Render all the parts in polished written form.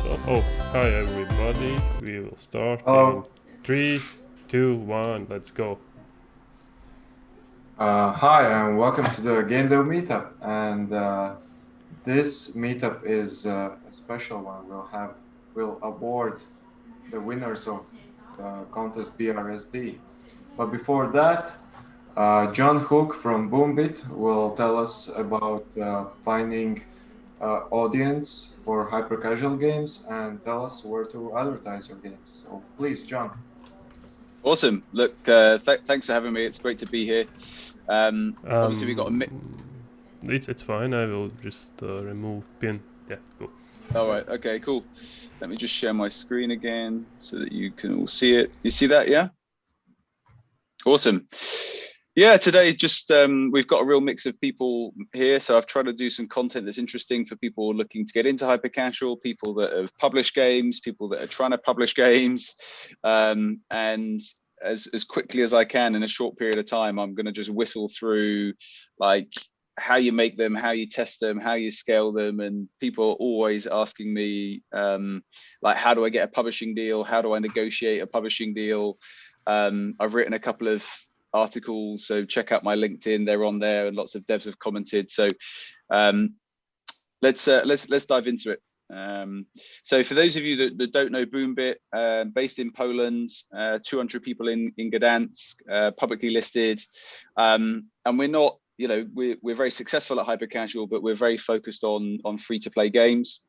Hi everybody. We will start in Hello. 3, 2, 1. Let's go. Hi, and welcome to the Gamedev meetup. And this meetup is a special one. We'll award the winners of the contest BRSD. But before that, Jon Hook from BoomBit will tell us about finding audience for hypercasual games and tell us where to advertise your games. So please, John. Awesome. Look, thanks for having me. It's great to be here. Obviously, we got a Um, it's fine. I will just remove pin. Yeah, go. All right. Okay, cool. Let me just share my screen again so that you can all see it. You see that? Yeah. Awesome. Yeah, today just we've got a real mix of people here. So I've tried to do some content that's interesting for people looking to get into hypercasual, people that have published games, people that are trying to publish games, and as quickly as I can in a short period of time, I'm going to just whistle through like how you make them, how you test them, how you scale them. And people are always asking me like, how do I get a publishing deal? How do I negotiate a publishing deal? I've written a couple of articles, so check out my LinkedIn, they're on there, and lots of devs have commented. So let's dive into it. So for those of you that don't know BoomBit, based in Poland, 200 people in Gdansk, publicly listed, and we're not, we're very successful at hypercasual, but we're very focused on free-to-play games,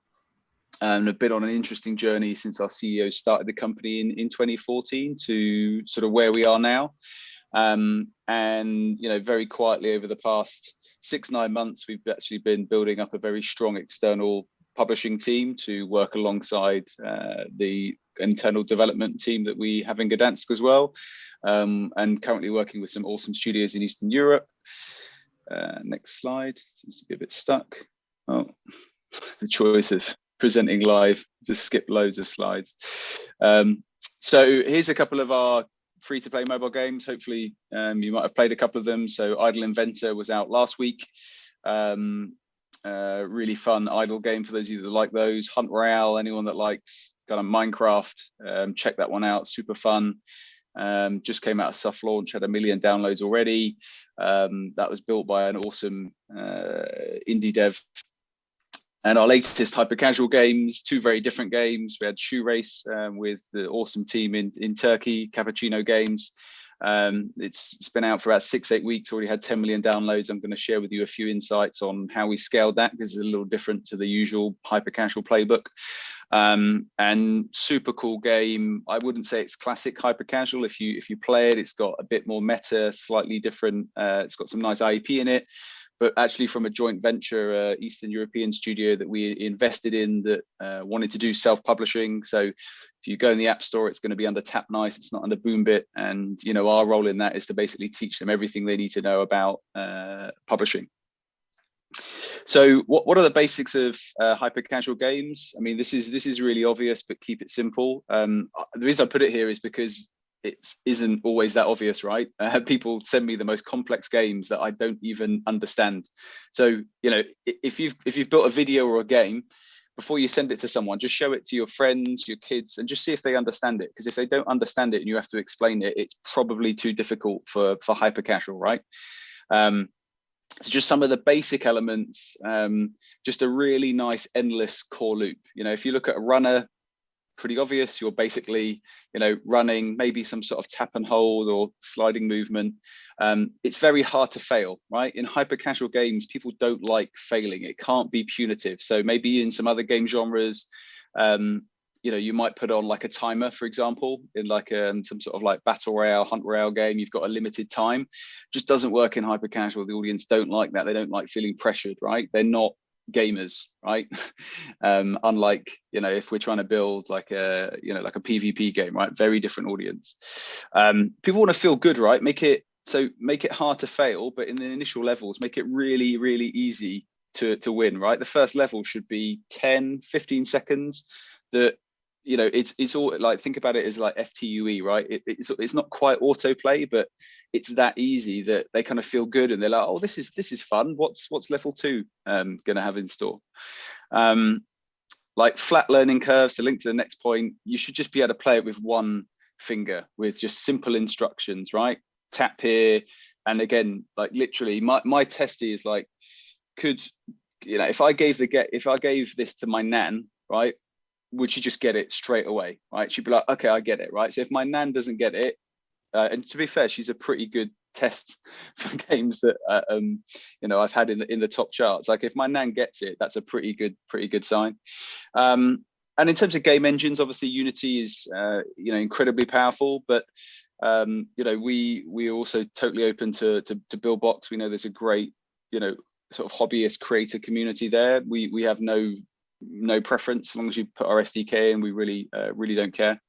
and have been on an interesting journey since our CEO started the company in 2014 to sort of where we are now. And very quietly over the past 6-9 months, we've actually been building up a very strong external publishing team to work alongside the internal development team that we have in Gdansk as well, and currently working with some awesome studios in Eastern Europe. Next slide. Seems to be a bit stuck. Oh, the choice of presenting live, just skip loads of slides. So here's a couple of our free-to-play mobile games. Hopefully you might have played a couple of them. So Idle Inventor was out last week. Really fun idle game for those of you that like those. Hunt Royale, anyone that likes kind of Minecraft, check that one out, super fun. Just came out of soft launch, had 1 million downloads already. That was built by an awesome indie dev. And our latest hyper-casual games, 2 very different games. We had Shoe Race with the awesome team in Turkey, Cappuccino Games. It's been out for about 6-8 weeks, already had 10 million downloads. I'm going to share with you a few insights on how we scaled that, because it's a little different to the usual hyper-casual playbook. And super cool game. I wouldn't say it's classic hyper-casual. If you play it, it's got a bit more meta, slightly different. It's got some nice IP in it. But actually from a joint venture, Eastern European studio that we invested in that wanted to do self-publishing. So if you go in the App Store, it's going to be under Tap Nice. It's not under BoomBit. And our role in that is to basically teach them everything they need to know about publishing. So what are the basics of hyper-casual games? I mean, this is really obvious, but keep it simple. The reason I put it here is because it isn't always that obvious, right? People send me the most complex games that I don't even understand. So, if you've built a video or a game, before you send it to someone, just show it to your friends, your kids, and just see if they understand it. Because if they don't understand it and you have to explain it, it's probably too difficult for hyper casual, right? So just some of the basic elements, just a really nice endless core loop. If you look at a runner, pretty obvious. You're basically, running, maybe some sort of tap and hold or sliding movement. It's very hard to fail, right? In hyper casual games, people don't like failing. It can't be punitive. So maybe in some other game genres, you might put on like a timer, for example, in like some sort of like battle royale, hunt royale game. You've got a limited time. Just doesn't work in hyper casual. The audience don't like that. They don't like feeling pressured, right? They're not gamers, right? Unlike if we're trying to build like a PvP game, right? Very different audience. People want to feel good, right? Make it hard to fail, but in the initial levels, make it really, really easy to win, right? The first level should be 10-15 seconds. That it's all like, think about it as like FTUE, right? It's not quite autoplay, but it's that easy that they kind of feel good and they're like, oh, this is fun. What's level 2 gonna have in store? like flat learning curves to link to the next point. You should just be able to play it with one finger with just simple instructions, right? Tap here. And again, like literally my testy is like, could, you know, if I gave this to my nan, right, would she just get it straight away, right? She'd be like, okay, I get it, right? So if my nan doesn't get it, and to be fair, she's a pretty good test for games that you know, I've had in the top charts. Like if my nan gets it, that's a pretty good sign. And in terms of game engines, obviously Unity is you know, incredibly powerful, but you know, we are also totally open to BuildBox. We know there's a great, you know, sort of hobbyist creator community there. We have no preference as long as you put our SDK in. We really don't care.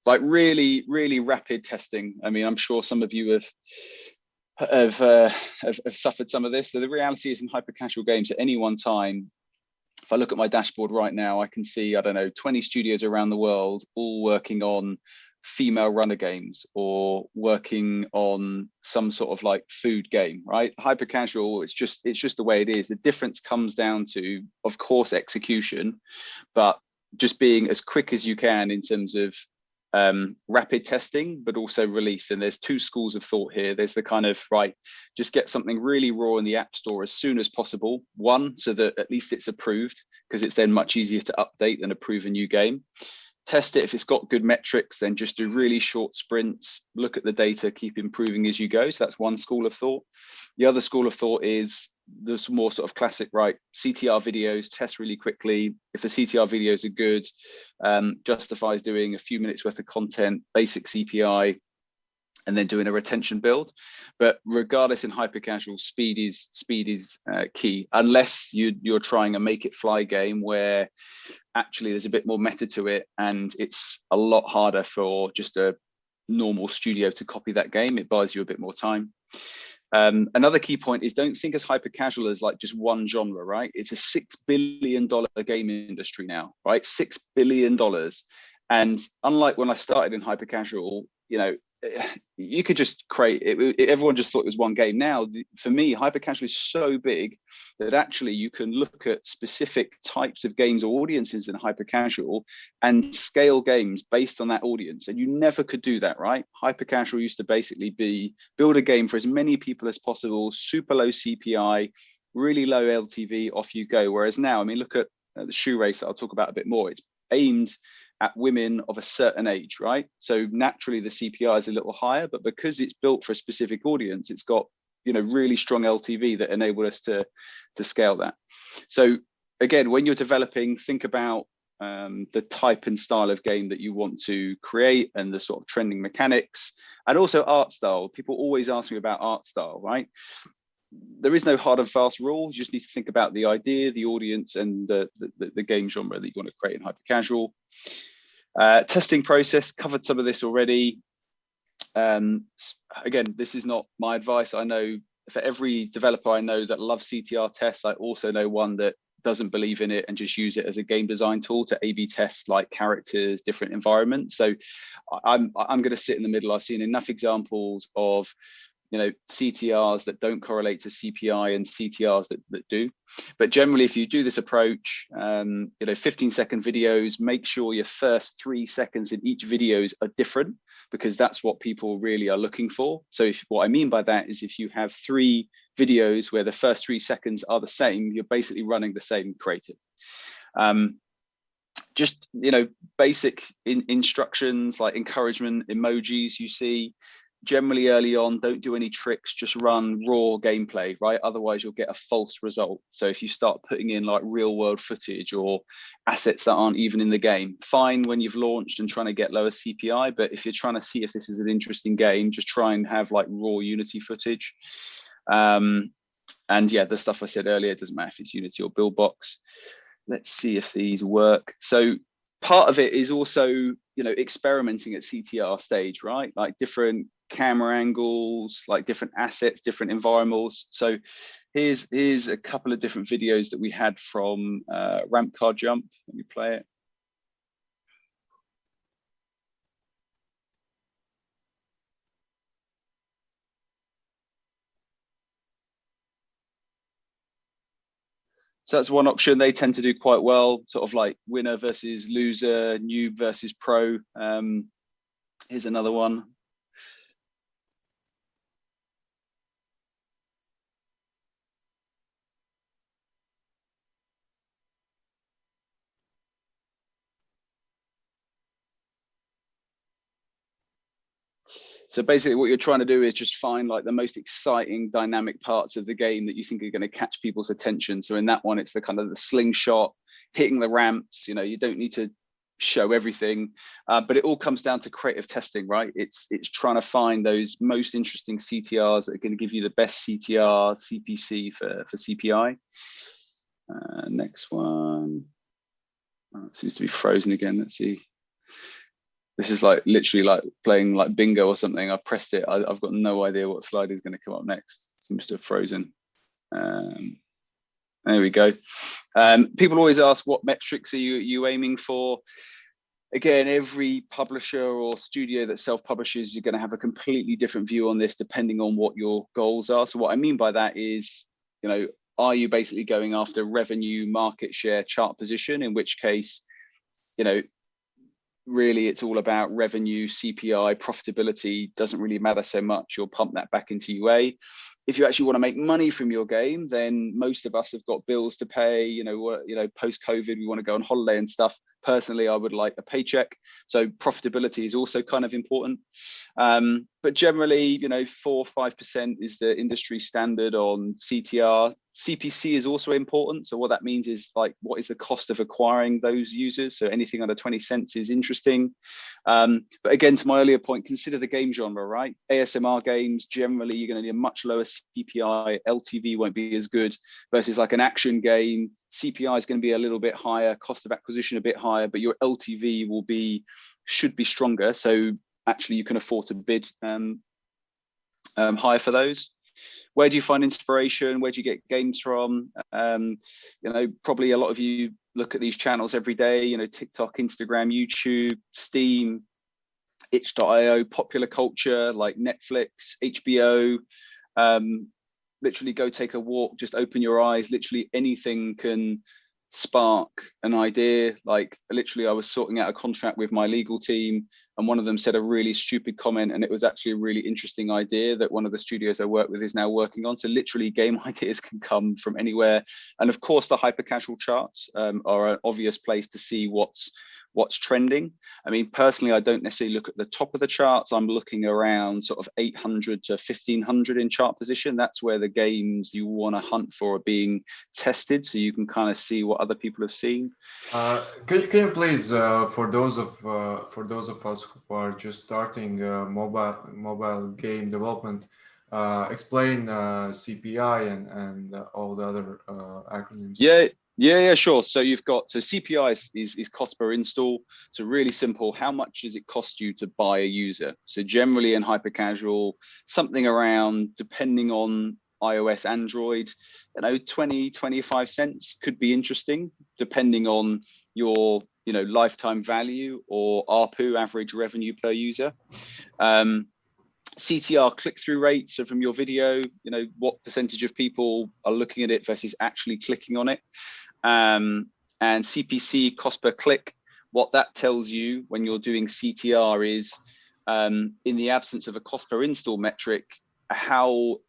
Like really rapid testing. I mean, I'm sure some of you have suffered some of this. So the reality is, in hyper casual games at any one time, if I look at my dashboard right now, I can see, I don't know, 20 studios around the world all working on female runner games or working on some sort of like food game, right? Hyper casual, it's just the way it is. The difference comes down to, of course, execution, but just being as quick as you can in terms of rapid testing, but also release. And there's two schools of thought here. There's the kind of, right, just get something really raw in the App Store as soon as possible. One, so that at least it's approved, because it's then much easier to update than approve a new game. Test it. If it's got good metrics, then just do really short sprints, look at the data, keep improving as you go. So that's one school of thought. The other school of thought is there's more sort of classic, right? CTR videos, test really quickly. If the CTR videos are good, justifies doing a few minutes worth of content, basic CPI, and then doing a retention build. But regardless, in hyper casual, speed is key, unless you're trying a make it fly game where actually there's a bit more meta to it and it's a lot harder for just a normal studio to copy that game. It buys you a bit more time. Another key point is, don't think as hyper casual as like just one genre, right? It's a $6 billion game industry now, right? $6 billion. And unlike when I started in hyper casual, you know, you could just create it. Everyone just thought it was one game. Now, for me, hyper casual is so big that actually you can look at specific types of games or audiences in hyper casual and scale games based on that audience. And you never could do that, right? Hyper casual used to basically be build a game for as many people as possible, super low CPI, really low LTV, off you go. Whereas now, I mean, look at the shoe race that I'll talk about a bit more. It's aimed at women of a certain age, right? So naturally the CPI is a little higher, but because it's built for a specific audience, it's got, you know, really strong LTV that enable us to scale that. So again, when you're developing, think about the type and style of game that you want to create and the sort of trending mechanics, and also art style. People always ask me about art style, right? There is no hard and fast rule. You just need to think about the idea, the audience, and the game genre that you want to create in hyper casual. Testing process, covered some of this already. Again, this is not my advice. I know for every developer I know that loves CTR tests, I also know one that doesn't believe in it and just use it as a game design tool to A/B test like characters, different environments. So I'm going to sit in the middle. I've seen enough examples of, you know, CTRs that don't correlate to CPI and CTRs that do. But generally, if you do this approach, you know, 15-second videos, make sure your first 3 seconds in each videos are different, because that's what people really are looking for. So what I mean by that is, if you have 3 videos where the first 3 seconds are the same, you're basically running the same creative. Just, you know, basic instructions like encouragement emojis you see. Generally early on, don't do any tricks, just run raw gameplay, right? Otherwise you'll get a false result. So if you start putting in like real world footage or assets that aren't even in the game, fine when you've launched and trying to get lower CPI, but if you're trying to see if this is an interesting game, just try and have like raw Unity footage. And yeah, the stuff I said earlier, it doesn't matter if it's Unity or BuildBox. Let's see if these work. So part of it is also, you know, experimenting at CTR stage, right? Like different camera angles, like different assets, different environments. So here's a couple of different videos that we had from Ramp Car Jump. Let me play it. So that's one option. They tend to do quite well, sort of like winner versus loser, noob versus pro. Here's another one. So basically what you're trying to do is just find like the most exciting dynamic parts of the game that you think are going to catch people's attention. So in that one, it's the kind of the slingshot, hitting the ramps. You know, you don't need to show everything, but it all comes down to creative testing, right? It's trying to find those most interesting CTRs that are going to give you the best CTR, CPC for CPI. Next one. Oh, it seems to be frozen again. Let's see. This is like literally like playing like bingo or something. I pressed it. I've got no idea what slide is going to come up next. It seems to have frozen. There we go. People always ask, what metrics are you aiming for? Again, every publisher or studio that self-publishes, you're going to have a completely different view on this depending on what your goals are. So what I mean by that is, you know, are you basically going after revenue, market share, chart position, in which case, you know, really it's all about revenue, CPI, profitability, doesn't really matter so much. You'll pump that back into UA. If you actually want to make money from your game, then most of us have got bills to pay, you know, post-COVID, we want to go on holiday and stuff. Personally, I would like a paycheck. So profitability is also kind of important. But generally, you know, 4 or 5% is the industry standard on CTR. CPC is also important. So what that means is like, what is the cost of acquiring those users? So anything under 20 cents is interesting. But again, to my earlier point, consider the game genre, right? ASMR games, generally, you're going to need a much lower CPI. LTV won't be as good versus like an action game. CPI is going to be a little bit higher, cost of acquisition a bit higher, but your LTV should be stronger. So actually you can afford to bid higher for those. Where do you find inspiration? Where do you get games from? You know, probably a lot of you look at these channels every day, you know, TikTok, Instagram, YouTube, Steam, itch.io, popular culture like Netflix, HBO. Literally go take a walk, just open your eyes. Literally anything can spark an idea. Like literally I was sorting out a contract with my legal team and one of them said a really stupid comment and it was actually a really interesting idea that one of the studios I work with is now working on. So literally game ideas can come from anywhere. And of course the hyper-casual charts are an obvious place to see what's trending. I mean, personally, I don't necessarily look at the top of the charts. I'm looking around sort of 800 to 1500 in chart position. That's where the games you want to hunt for are being tested, so you can kind of see what other people have seen. Can you please, for those of us who are just starting mobile game development, explain CPI and all the other acronyms? Yeah, sure. So you've got, so CPI is cost per install. So really simple, how much does it cost you to buy a user? So generally in hyper-casual, something around, depending on iOS, Android, you know, 20, 25 cents could be interesting, depending on your, you know, lifetime value or ARPU, average revenue per user. CTR click-through rate, so from your video, you know, what percentage of people are looking at it versus actually clicking on it. And CPC, cost per click, what that tells you when you're doing CTR is, in the absence of a cost per install metric, how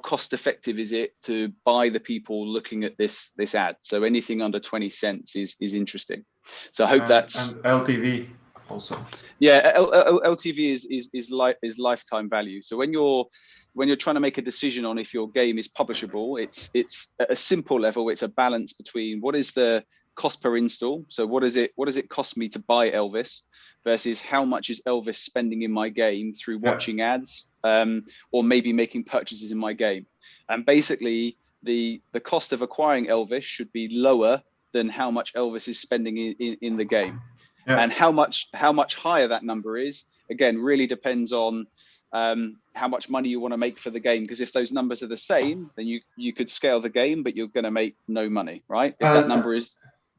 cost effective is it to buy the people looking at this ad? So anything under 20 cents is interesting. So I hope that's and LTV also. Yeah, LTV is lifetime value. So when you're trying to make a decision on if your game is publishable, it's at a simple level, it's a balance between what is the cost per install. So what does it cost me to buy Elvis versus how much is Elvis spending in my game through watching ads, or maybe making purchases in my game. And basically the cost of acquiring Elvis should be lower than how much Elvis is spending in the game. Yeah. And how much higher that number is, again, really depends on how much money you want to make for the game. Because if those numbers are the same, then you could scale the game, but you're going to make no money, right? If that number is...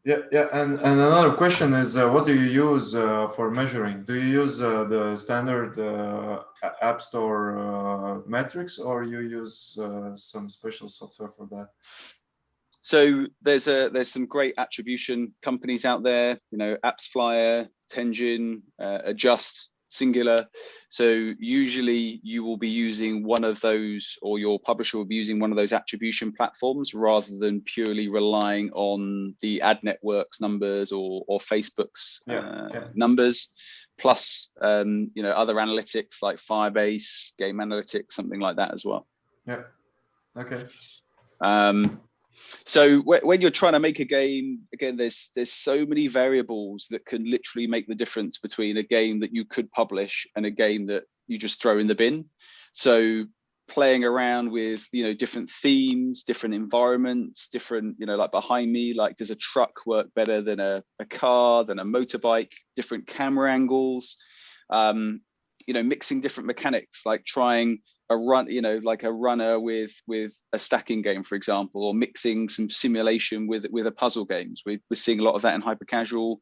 Yeah. And another question is, what do you use for measuring? Do you use the standard App Store metrics, or you use some special software for that? So there's some great attribution companies out there, you know, AppsFlyer, Tenjin, Adjust, Singular. So usually you will be using one of those, or your publisher will be using one of those attribution platforms rather than purely relying on the ad network's numbers or Facebook's numbers, plus you know, other analytics like Firebase, Game Analytics, something like that as well. Yeah. Okay. So when you're trying to make a game, again, there's so many variables that can literally make the difference between a game that you could publish and a game that you just throw in the bin. So playing around with, you know, different themes, different environments, different, you know, like behind me, like does a truck work better than a car, than a motorbike, different camera angles, you know, mixing different mechanics, like trying a run, you know, like a runner with a stacking game, for example, or mixing some simulation with a puzzle games. We're seeing a lot of that in hypercasual.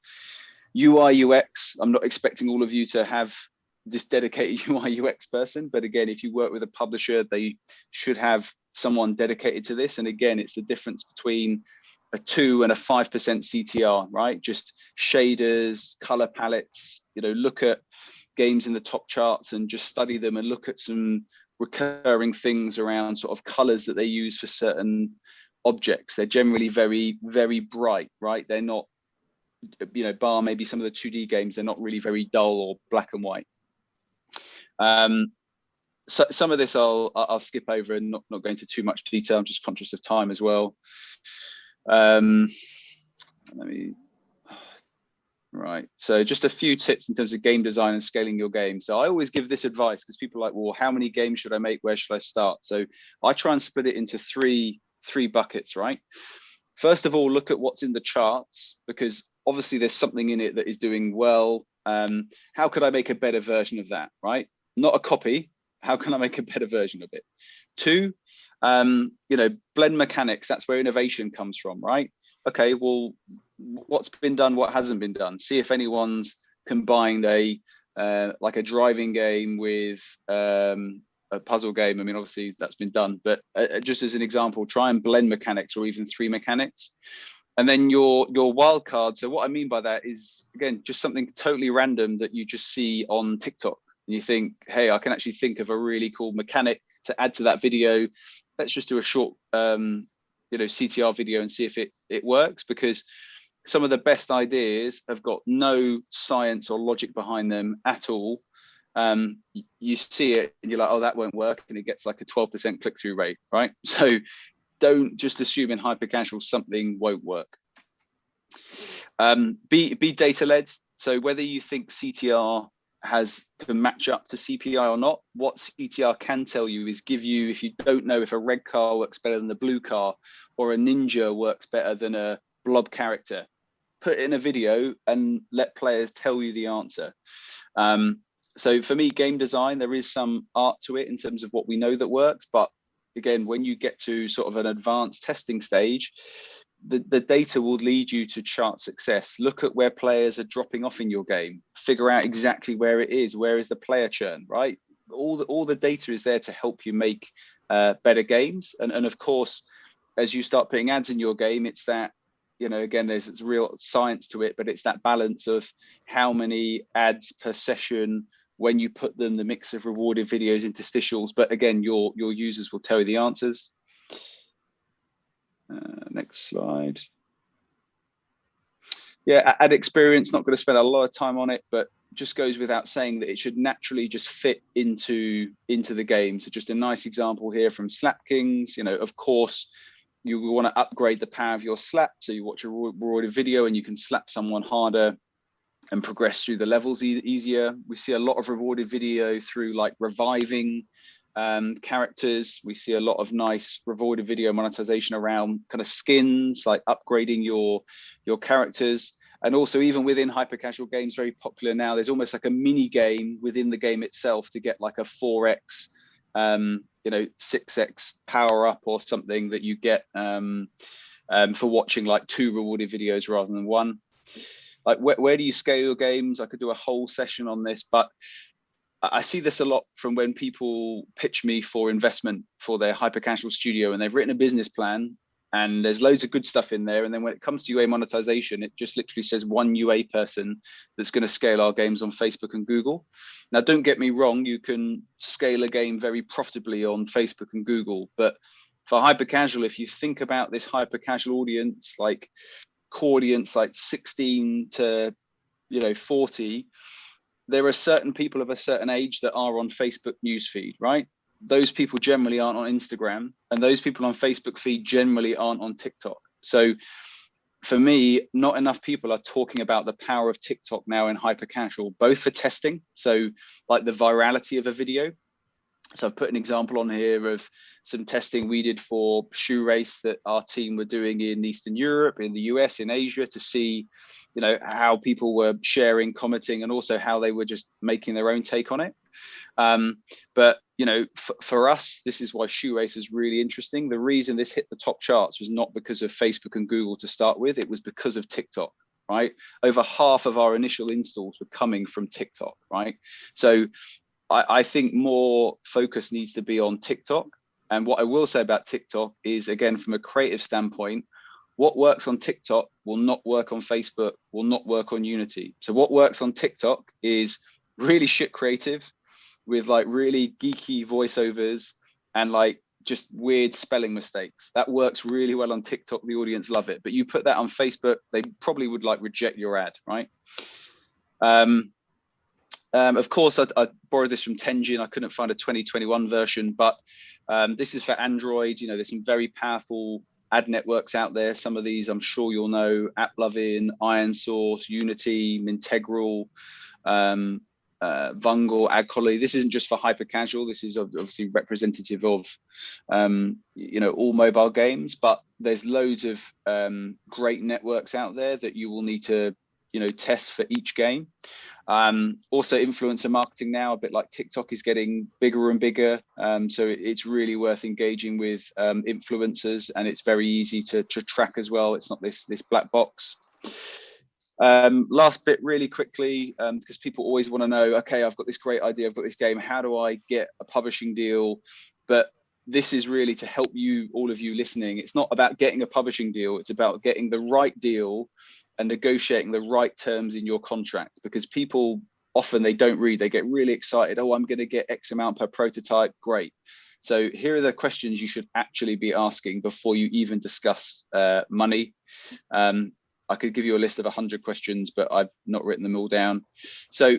UI UX, I'm not expecting all of you to have this dedicated UI UX person, but again, if you work with a publisher, they should have someone dedicated to this. And again, it's the difference between a 2 and a 5% CTR, right? Just shaders, color palettes, you know, look at games in the top charts and just study them and look at some recurring things around sort of colors that they use for certain objects. They're generally very, very bright, right? They're not, you know, bar maybe some of the 2D games, they're not really very dull or black and white. So some of this I'll skip over and not go into too much detail. I'm just conscious of time as well. Right, so just a few tips in terms of game design and scaling your game. So I always give this advice because people are like, well, how many games should I make? Where should I start? So I try and split it into three buckets, right? First of all, look at what's in the charts, because obviously there's something in it that is doing well. How could I make a better version of that, right? Not a copy. How can I make a better version of it? 2, you know, blend mechanics. That's where innovation comes from, right? Okay, well, what's been done, what hasn't been done? See if anyone's combined like a driving game with a puzzle game. I mean, obviously that's been done, but just as an example, try and blend mechanics or even 3 mechanics. And then your wild card. So what I mean by that is, again, just something totally random that you just see on TikTok. And you think, hey, I can actually think of a really cool mechanic to add to that video. Let's just do a short, you know, CTR video and see if it works, because some of the best ideas have got no science or logic behind them at all. You see it and you're like, oh, that won't work, and it gets like a 12% click-through rate, right? So don't just assume in hypercasual something won't work. Be data-led. So whether you think CTR can match up to CPI or not, what CTR can tell you is give you, if you don't know if a red car works better than the blue car, or a ninja works better than a blob character, put it in a video and let players tell you the answer. So for me, game design, there is some art to it in terms of what we know that works, but again, when you get to sort of an advanced testing stage, the data will lead you to chart success. Look at where players are dropping off in your game, figure out exactly where it is, where is the player churn, right? All the data is there to help you make better games. And of course, as you start putting ads in your game, it's that, you know, again, there's real science to it, but it's that balance of how many ads per session, when you put them, the mix of rewarded videos, interstitials. But again, your users will tell you the answers. Next slide. Yeah, ad experience, not going to spend a lot of time on it, but just goes without saying that it should naturally just fit into the game. So just a nice example here from Slap Kings. You know, of course, you want to upgrade the power of your slap. So you watch a rewarded video and you can slap someone harder and progress through the levels easier. We see a lot of rewarded video through like reviving characters. We see a lot of nice rewarded video monetization around kind of skins, like upgrading your characters. And also, even within hypercasual games, very popular now, there's almost like a mini game within the game itself to get like a 4x, you know, 6x power up or something that you get for watching like 2 rewarded videos rather than 1. Like where do you scale your games? I could do a whole session on this, but I see this a lot from when people pitch me for investment for their hypercasual studio, and they've written a business plan and there's loads of good stuff in there. And then when it comes to UA monetization, it just literally says one UA person that's going to scale our games on Facebook and Google. Now, don't get me wrong, you can scale a game very profitably on Facebook and Google, but for hyper casual, if you think about this hyper casual audience, like core audience, like 16 to 40, there are certain people of a certain age that are on Facebook newsfeed, right? Those people generally aren't on Instagram, and those people on Facebook feed generally aren't on TikTok. So for me, not enough people are talking about the power of TikTok now in hyper casual, both for testing, so like the virality of a video. So I've put an example on here of some testing we did for Shoe Race that our team were doing in Eastern Europe, in the US, in Asia, to see, how people were sharing, commenting, and also how they were just making their own take on it. But for us, this is why Shoe Race is really interesting. The reason this hit the top charts was not because of Facebook and Google to start with, it was because of TikTok, right? Over half of our initial installs were coming from TikTok, right? So I think more focus needs to be on TikTok. And what I will say about TikTok is, again, from a creative standpoint, what works on TikTok will not work on Facebook, will not work on Unity. So what works on TikTok is really shit creative with like really geeky voiceovers and like just weird spelling mistakes. That works really well on TikTok. The audience love it. But you put that on Facebook, they probably would like reject your ad, right? Of course, I borrowed this from Tenjin. I couldn't find a 2021 version, but this is for Android. There's some very powerful ad networks out there. Some of these I'm sure you'll know: AppLovin, IronSource, Unity, Mintegral, Vungle, AdColly. This isn't just for hyper casual. This is obviously representative of all mobile games, but there's loads of great networks out there that you will need to test for each game. Also influencer marketing now, a bit like TikTok, is getting bigger and bigger. So it's really worth engaging with influencers, and it's very easy to track as well. It's not this black box. Last bit really quickly, because people always want to know, okay, I've got this great idea, I've got this game, how do I get a publishing deal? But this is really to help you, all of you listening. It's not about getting a publishing deal, it's about getting the right deal and negotiating the right terms in your contract, because people often, they don't read, they get really excited. Oh, I'm going to get X amount per prototype. Great. So here are the questions you should actually be asking before you even discuss money. I could give you a list of 100 questions, but I've not written them all down. So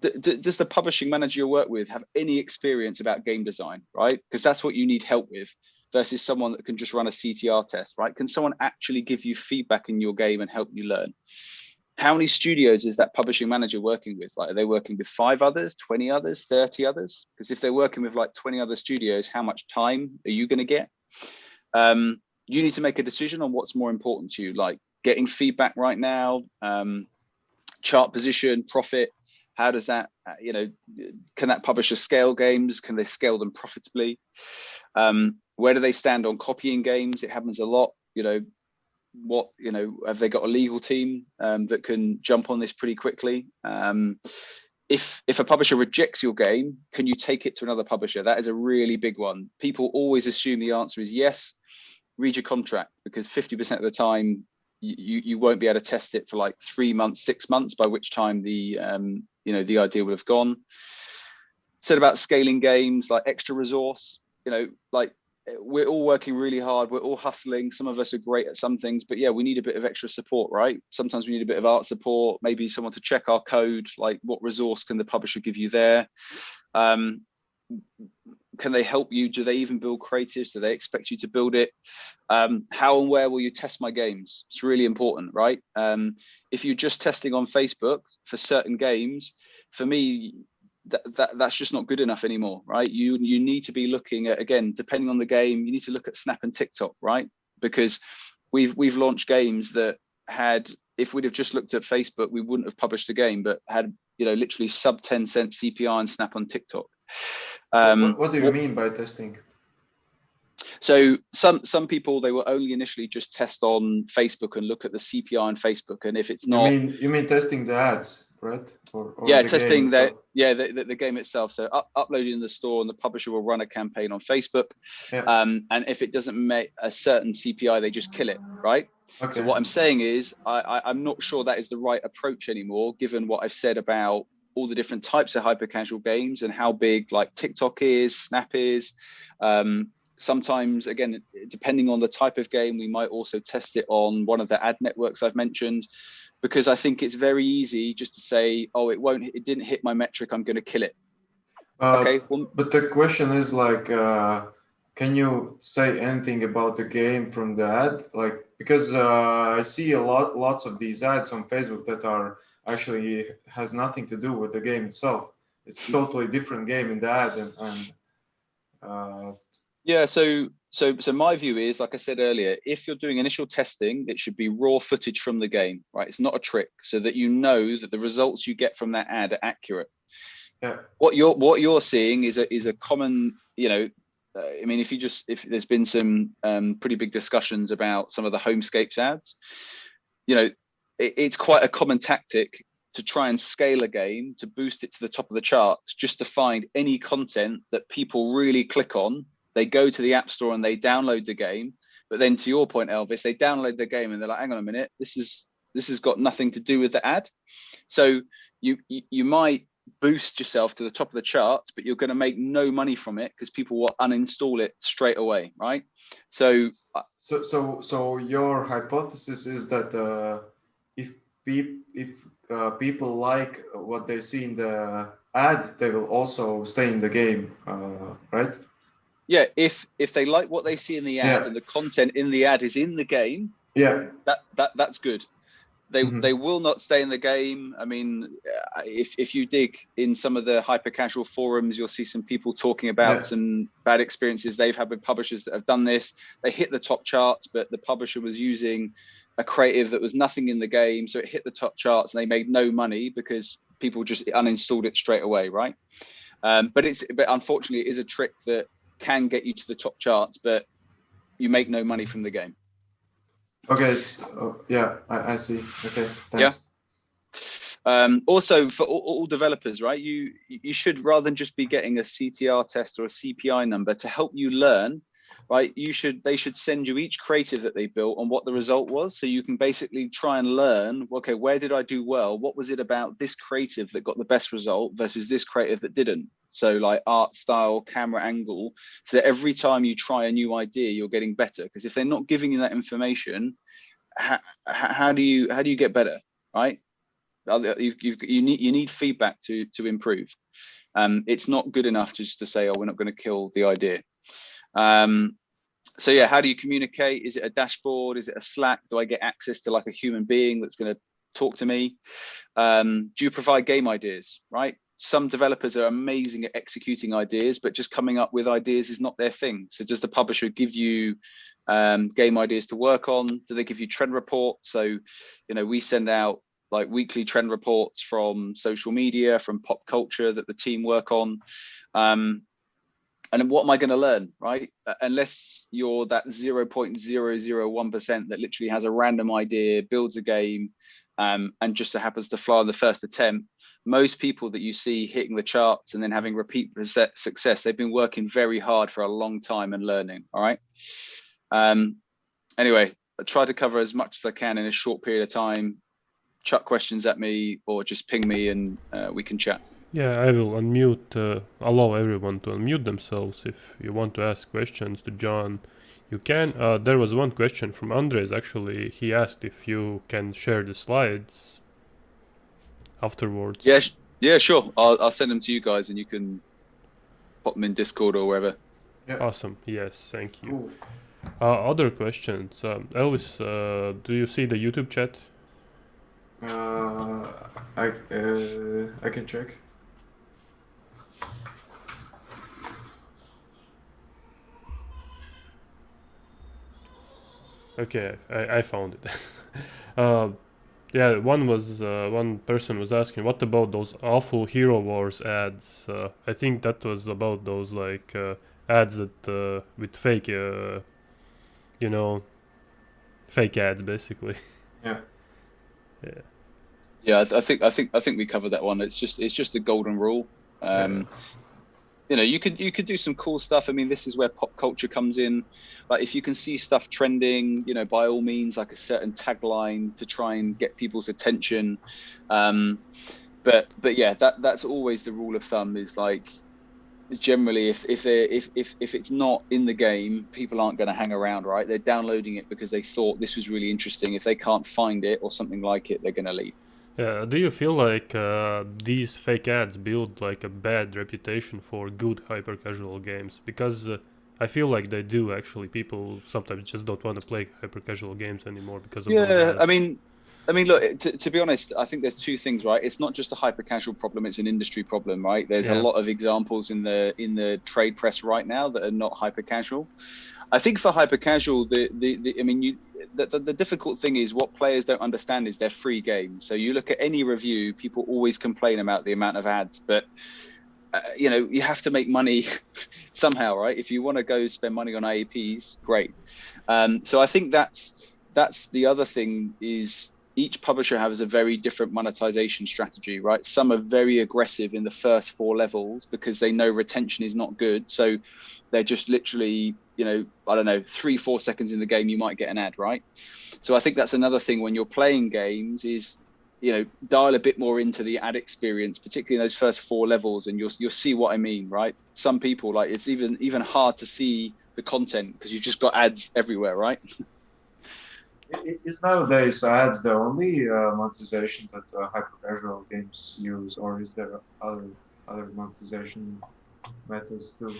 does the publishing manager you work with have any experience about game design, right? Because that's what you need help with, versus someone that can just run a CTR test, right? Can someone actually give you feedback in your game and help you learn? How many studios is that publishing manager working with? Like, are they working with 5 others, 20 others, 30 others? Because if they're working with like 20 other studios, how much time are you going to get? You need to make a decision on what's more important to you, like getting feedback right now, chart position, profit. How does that, can that publisher scale games? Can they scale them profitably? Where do they stand on copying games? It happens a lot. Have they got a legal team that can jump on this pretty quickly? If a publisher rejects your game, can you take it to another publisher? That is a really big one. People always assume the answer is yes. Read your contract, because 50% of the time you won't be able to test it for like 3 months, 6 months, by which time the idea would have gone. Said about scaling games, like extra resource, like we're all working really hard, we're all hustling. Some of us are great at some things, but yeah, we need a bit of extra support, right? Sometimes we need a bit of art support, maybe someone to check our code. Like, what resource can the publisher give you there? Can they help you? Do they even build creatives? Do they expect you to build it? How and where will you test my games? It's really important, right? If you're just testing on Facebook for certain games, for me, that's just not good enough anymore, right? You need to be looking at, again, depending on the game, you need to look at Snap and TikTok, right? Because we've launched games that had, if we'd have just looked at Facebook, we wouldn't have published the game, but had literally sub 10-cent CPI and Snap on TikTok. What do you mean by testing? So some people, they will only initially just test on Facebook and look at the CPI on Facebook, and if it's not, you mean testing the ads, right? Or Yeah, the game testing itself? that. Yeah, the game itself. So uploading in the store, and the publisher will run a campaign on Facebook. Yeah. And if it doesn't make a certain CPI, they just kill it, right? Okay. So what I'm saying is, I'm not sure that is the right approach anymore, given what I've said about all the different types of hyper casual games and how big like TikTok is, Snap is. Sometimes, again, depending on the type of game, we might also test it on one of the ad networks I've mentioned, because I think it's very easy just to say, oh, it didn't hit my metric, I'm going to kill it. Okay. Well, But the question is like, can you say anything about the game from the ad? Like, because I see lots of these ads on Facebook that are actually has nothing to do with the game itself. It's totally different game in the ad, and yeah. So my view is, like I said earlier, if you're doing initial testing, it should be raw footage from the game, right? It's not a trick, so that you know that the results you get from that ad are accurate. yeah. What you're seeing is a common, I mean, if there's been some pretty big discussions about some of the Homescapes ads, it's quite a common tactic to try and scale a game to boost it to the top of the charts, just to find any content that people really click on. They go to the App Store and they download the game. But then, to your point, Elvis, they download the game and they're like, hang on a minute, this has got nothing to do with the ad. So you might boost yourself to the top of the charts, but you're going to make no money from it because people will uninstall it straight away, right? So your hypothesis is that if people like what they see in the ad, they will also stay in the game, right? Yeah, if they like what they see in the ad, Yeah. and the content in the ad is in the game, yeah, that's good. They will not stay in the game. I mean, if you dig in some of the hyper casual forums, you'll see some people talking about some bad experiences they've had with publishers that have done this. They hit the top charts, but the publisher was using a creative that was nothing in the game, so it hit the top charts and they made no money because people just uninstalled it straight away, right? But unfortunately, it is a trick that can get you to the top charts, but you make no money from the game. Okay. Yeah, I see. Okay. Thanks. Yeah. Also, for all developers, right? You should, rather than just be getting a CTR test or a CPI number to help you learn, right? They should send you each creative that they built and what the result was, so you can basically try and learn. Okay, where did I do well? What was it about this creative that got the best result versus this creative that didn't? So like art style, camera angle, so that every time you try a new idea, you're getting better. Because if they're not giving you that information, how do you get better, right? You need feedback to improve. It's not good enough just to say, oh, we're not going to kill the idea. So yeah, how do you communicate? Is it a dashboard? Is it a Slack? Do I get access to like a human being that's going to talk to me? Do you provide game ideas, right? Some developers are amazing at executing ideas, but just coming up with ideas is not their thing. So does the publisher give you game ideas to work on? Do they give you trend reports? So, we send out like weekly trend reports from social media, from pop culture that the team work on. And then what am I going to learn, right? Unless you're that 0.001% that literally has a random idea, builds a game, and just so happens to fly on the first attempt. Most people that you see hitting the charts and then having repeat success, they've been working very hard for a long time and learning. All right. Anyway, I try to cover as much as I can in a short period of time. Chuck questions at me or just ping me and we can chat. Yeah, I will allow everyone to unmute themselves. If you want to ask questions to John, you can. There was one question from Andres, actually. He asked if you can share the slides afterwards. Yeah, sure. I'll send them to you guys and you can pop them in Discord or wherever. Yeah. Awesome. Yes, thank you. Cool. Other questions. Elvis, do you see the YouTube chat? I can check. Okay, I found it. Yeah, one person was asking, what about those awful Hero Wars ads? I think that was about those like ads that with fake, fake ads basically. Yeah. Yeah. Yeah, I think we covered that one. It's just a golden rule. You could do some cool stuff. I mean, this is where pop culture comes in. Like if you can see stuff trending, by all means, like a certain tagline to try and get people's attention. But yeah, that's always the rule of thumb, is like generally if it's not in the game, people aren't going to hang around, right? They're downloading it because they thought this was really interesting. If they can't find it or something like it, they're going to leave. Yeah, do you feel like these fake ads build like a bad reputation for good hyper casual games? Because I feel like they do actually. People sometimes just don't want to play hyper casual games anymore because of those Yeah, I ads. mean, look, to be honest, I think there's two things, right? It's not just a hyper casual problem; it's an industry problem, right? There's a Yeah, lot of examples in the trade press right now that are not hyper casual. I think for hyper casual, the difficult thing is what players don't understand is they're free games. So you look at any review, people always complain about the amount of ads, but you have to make money somehow, right? If you want to go spend money on IAPs, great. So I think that's the other thing, is each publisher has a very different monetization strategy, right? Some are very aggressive in the first 4 levels because they know retention is not good. So they're just literally, I don't know, 3-4 seconds in the game, you might get an ad, right? So I think that's another thing when you're playing games is, dial a bit more into the ad experience, particularly in those first 4 levels, and you'll see what I mean, right? Some people, like, it's even hard to see the content because you've just got ads everywhere, right? Is nowadays ads the only monetization that hyper-casual games use, or is there other monetization methods too?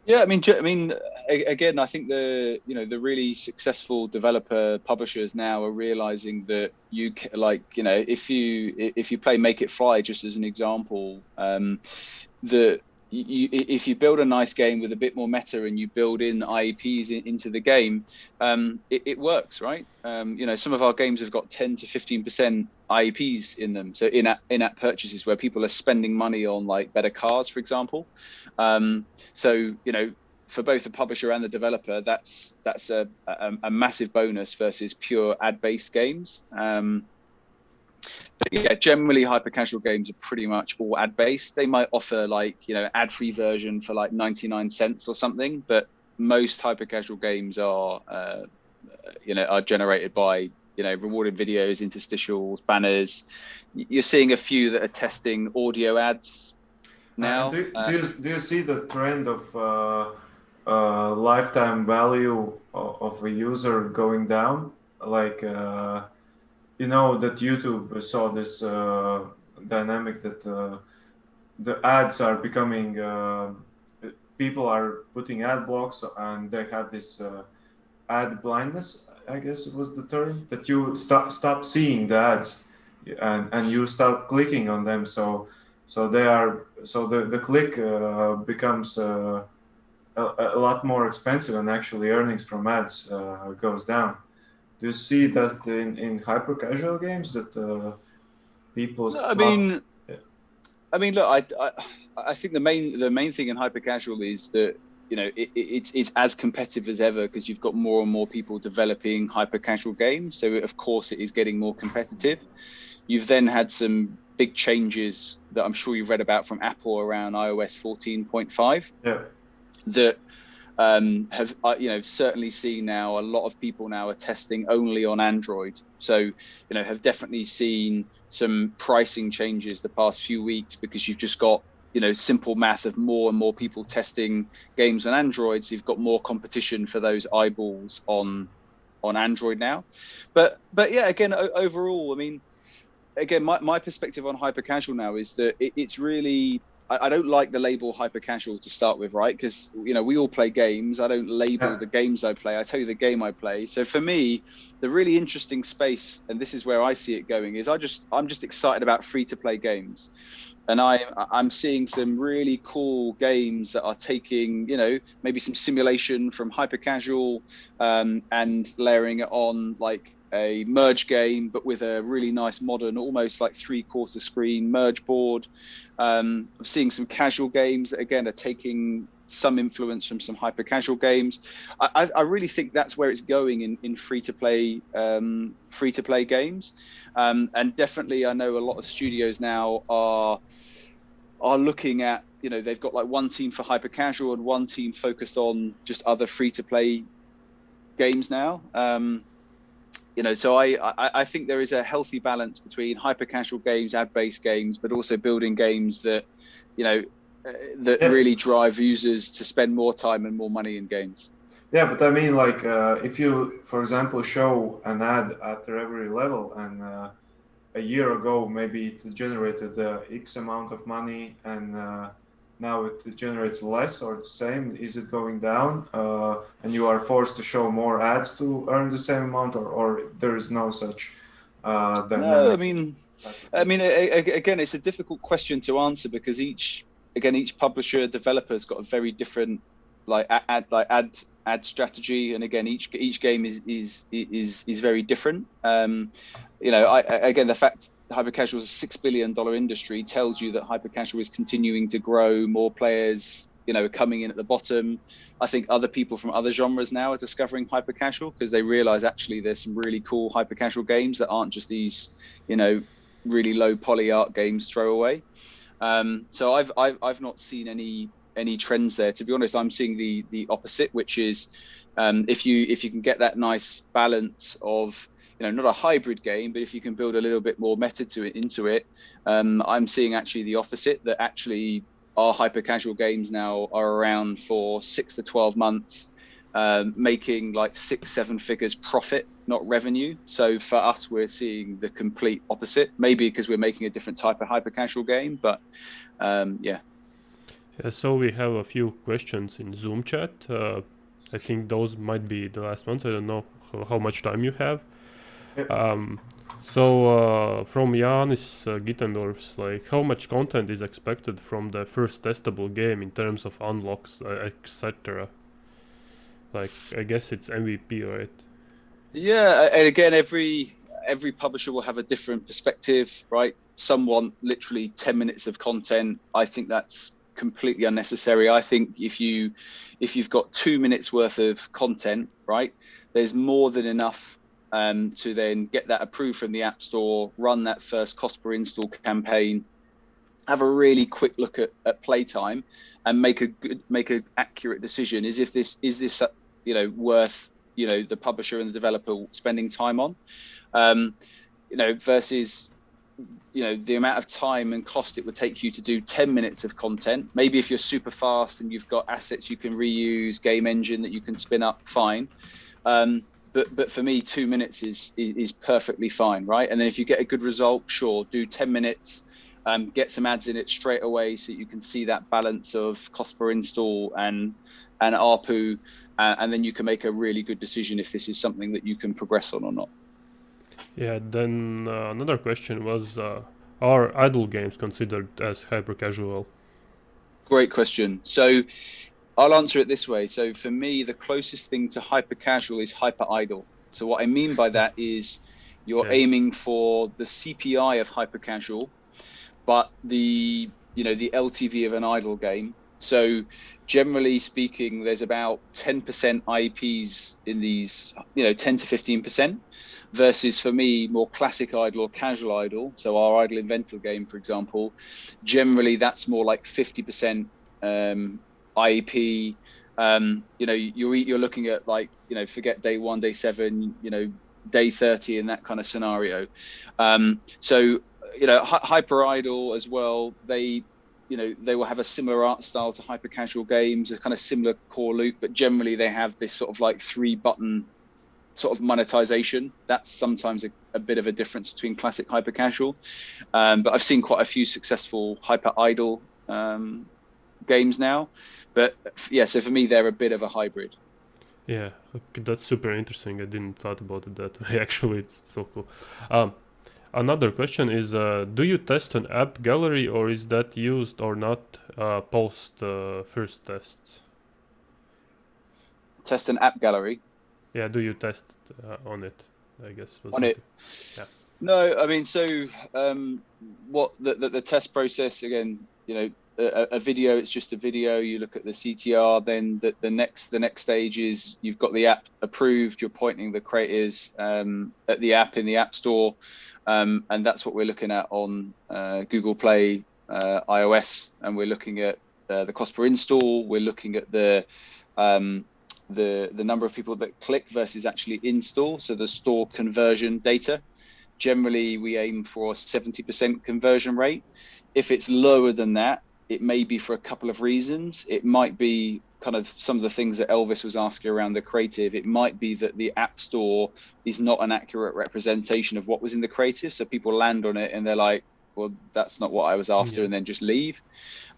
Yeah, again, I think the really successful developer publishers now are realizing that if you play Make It Fly, just as an example, that if you build a nice game with a bit more meta and you build in IEPs into the game, it works, right? Some of our games have got 10 to 15% IEPs in them, so in-app purchases where people are spending money on like better cars, for example. So for both the publisher and the developer, that's a massive bonus versus pure ad-based games. But yeah, generally hyper casual games are pretty much all ad based. They might offer like, ad free version for like 99 cents or something, but most hyper casual games are generated by, rewarded videos, interstitials, banners. You're seeing a few that are testing audio ads now. Do you see the trend of lifetime value of a user going down? Like, that YouTube saw this dynamic that the ads are becoming, people are putting ad blocks, and they have this ad blindness, I guess it was the term, that you stop seeing the ads, and you start clicking on them. So the click becomes a lot more expensive, and actually earnings from ads goes down. Do you see that in hyper casual games that people No, stop? look, I think the main thing in hyper casual is that it's as competitive as ever because you've got more and more people developing hyper casual games. So of course it is getting more competitive. You've then had some big changes that I'm sure you've read about from Apple around iOS 14.5. Yeah. That have certainly seen now a lot of people now are testing only on Android. So have definitely seen some pricing changes the past few weeks because you've just got simple math of more and more people testing games on Android. So you've got more competition for those eyeballs on Android now. But yeah, again, overall, again, my perspective on hyper casual now is that it's really, I don't like the label hyper casual to start with, right? Because we all play games. I don't label the games I play. I tell you the game I play. So for me, the really interesting space, and this is where I see it going, is I'm just excited about free to play games. And I'm seeing some really cool games that are taking, maybe some simulation from hyper casual, and layering it on like a merge game, but with a really nice modern, almost like 3/4 screen merge board. I'm seeing some casual games that again are taking some influence from some hyper casual games. I really think that's where it's going in free to play games, and definitely I know a lot of studios now are looking at, you know, they've got like one team for hyper casual and one team focused on just other free to play games now. You know, so I think there is a healthy balance between hyper casual games, ad-based games, but also building games that, you know, that really drive users to spend more time and more money in games. Yeah, but I mean, like, if you, for example, show an ad after every level, and a year ago maybe it generated X amount of money, and now it generates less or the same, is it going down? And you are forced to show more ads to earn the same amount, or there is no such dynamic? No, I mean, again, it's a difficult question to answer because each publisher, developer's got a very different ad strategy, and again, each game is very different. You know, again, the fact hypercasual is a $6 billion industry tells you that hypercasual is continuing to grow. More players, you know, are coming in at the bottom. I think other people from other genres now are discovering hypercasual because they realize actually there's some really cool hypercasual games that aren't just these, you know, really low poly art games throwaway. So I've not seen any trends there. To be honest, I'm seeing the opposite, which is if you can get that nice balance of, you know, not a hybrid game, but if you can build a little bit more meta into it, I'm seeing actually the opposite, that actually our hyper casual games now are around for 6 to 12 months, making like 6-7 figures profit, not revenue. So for us, we're seeing the complete opposite, maybe because we're making a different type of hyper casual game, but yeah. Yeah, so we have a few questions in Zoom chat. I think those might be the last ones. I don't know how much time you have. Yep. So from Janis Gittendorf's, like, how much content is expected from the first testable game in terms of unlocks, etc.? Like, I guess it's MVP, right? Yeah, and again, every publisher will have a different perspective, right? Some want literally 10 minutes of content. I think that's completely unnecessary. I think if you've got 2 minutes worth of content, right, there's more than enough to then get that approved from the App Store, run that first cost per install campaign, have a really quick look at playtime, and make an accurate decision. Is this you know, worth, you know, the publisher and the developer spending time on, you know, versus, you know, the amount of time and cost it would take you to do 10 minutes of content. Maybe if you're super fast and you've got assets you can reuse, game engine that you can spin up, fine. But for me, 2 minutes is perfectly fine, right? And then if you get a good result, sure, do 10 minutes, get some ads in it straight away so you can see that balance of cost per install and ARPU, and then you can make a really good decision if this is something that you can progress on or not. Yeah, then another question was, are idle games considered as hyper-casual? Great question. So I'll answer it this way. So for me, the closest thing to hyper-casual is hyper-idle. So what I mean by that is you're aiming for the CPI of hyper-casual, but the LTV of an idle game. So generally speaking, there's about 10% IPs in these, 10 to 15%, versus for me, more classic idle or casual idle. So our Idle Inventor game, for example, generally that's more like 50% IEP. You're looking at like, forget day 1, day 7, day 30 in that kind of scenario. Hyper idle as well, they will have a similar art style to hyper casual games, a kind of similar core loop, but generally they have this sort of like 3-button sort of monetization. That's sometimes a bit of a difference between classic hyper casual. But I've seen quite a few successful hyper idle games now. But yeah, so for me, they're a bit of a hybrid. Yeah, okay, that's super interesting. I didn't thought about it that way. Actually, it's so cool. Another question is, do you test an app gallery, or is that used or not post first tests? Test an app gallery? Yeah, do you test on it? I guess. On it? Yeah. No, I mean, so what the test process, again, a video, it's just a video. You look at the CTR, then the next stage is you've got the app approved. You're pointing the creators at the app in the App Store, and that's what we're looking at on Google Play, iOS, and we're looking at the cost per install. We're looking at the number of people that click versus actually install, so the store conversion data. Generally, we aim for a 70% conversion rate. If it's lower than that, it may be for a couple of reasons. It might be kind of some of the things that Elvis was asking around the creative. It might be that the App Store is not an accurate representation of what was in the creative. So people land on it and they're like, well, that's not what I was after, and then just leave.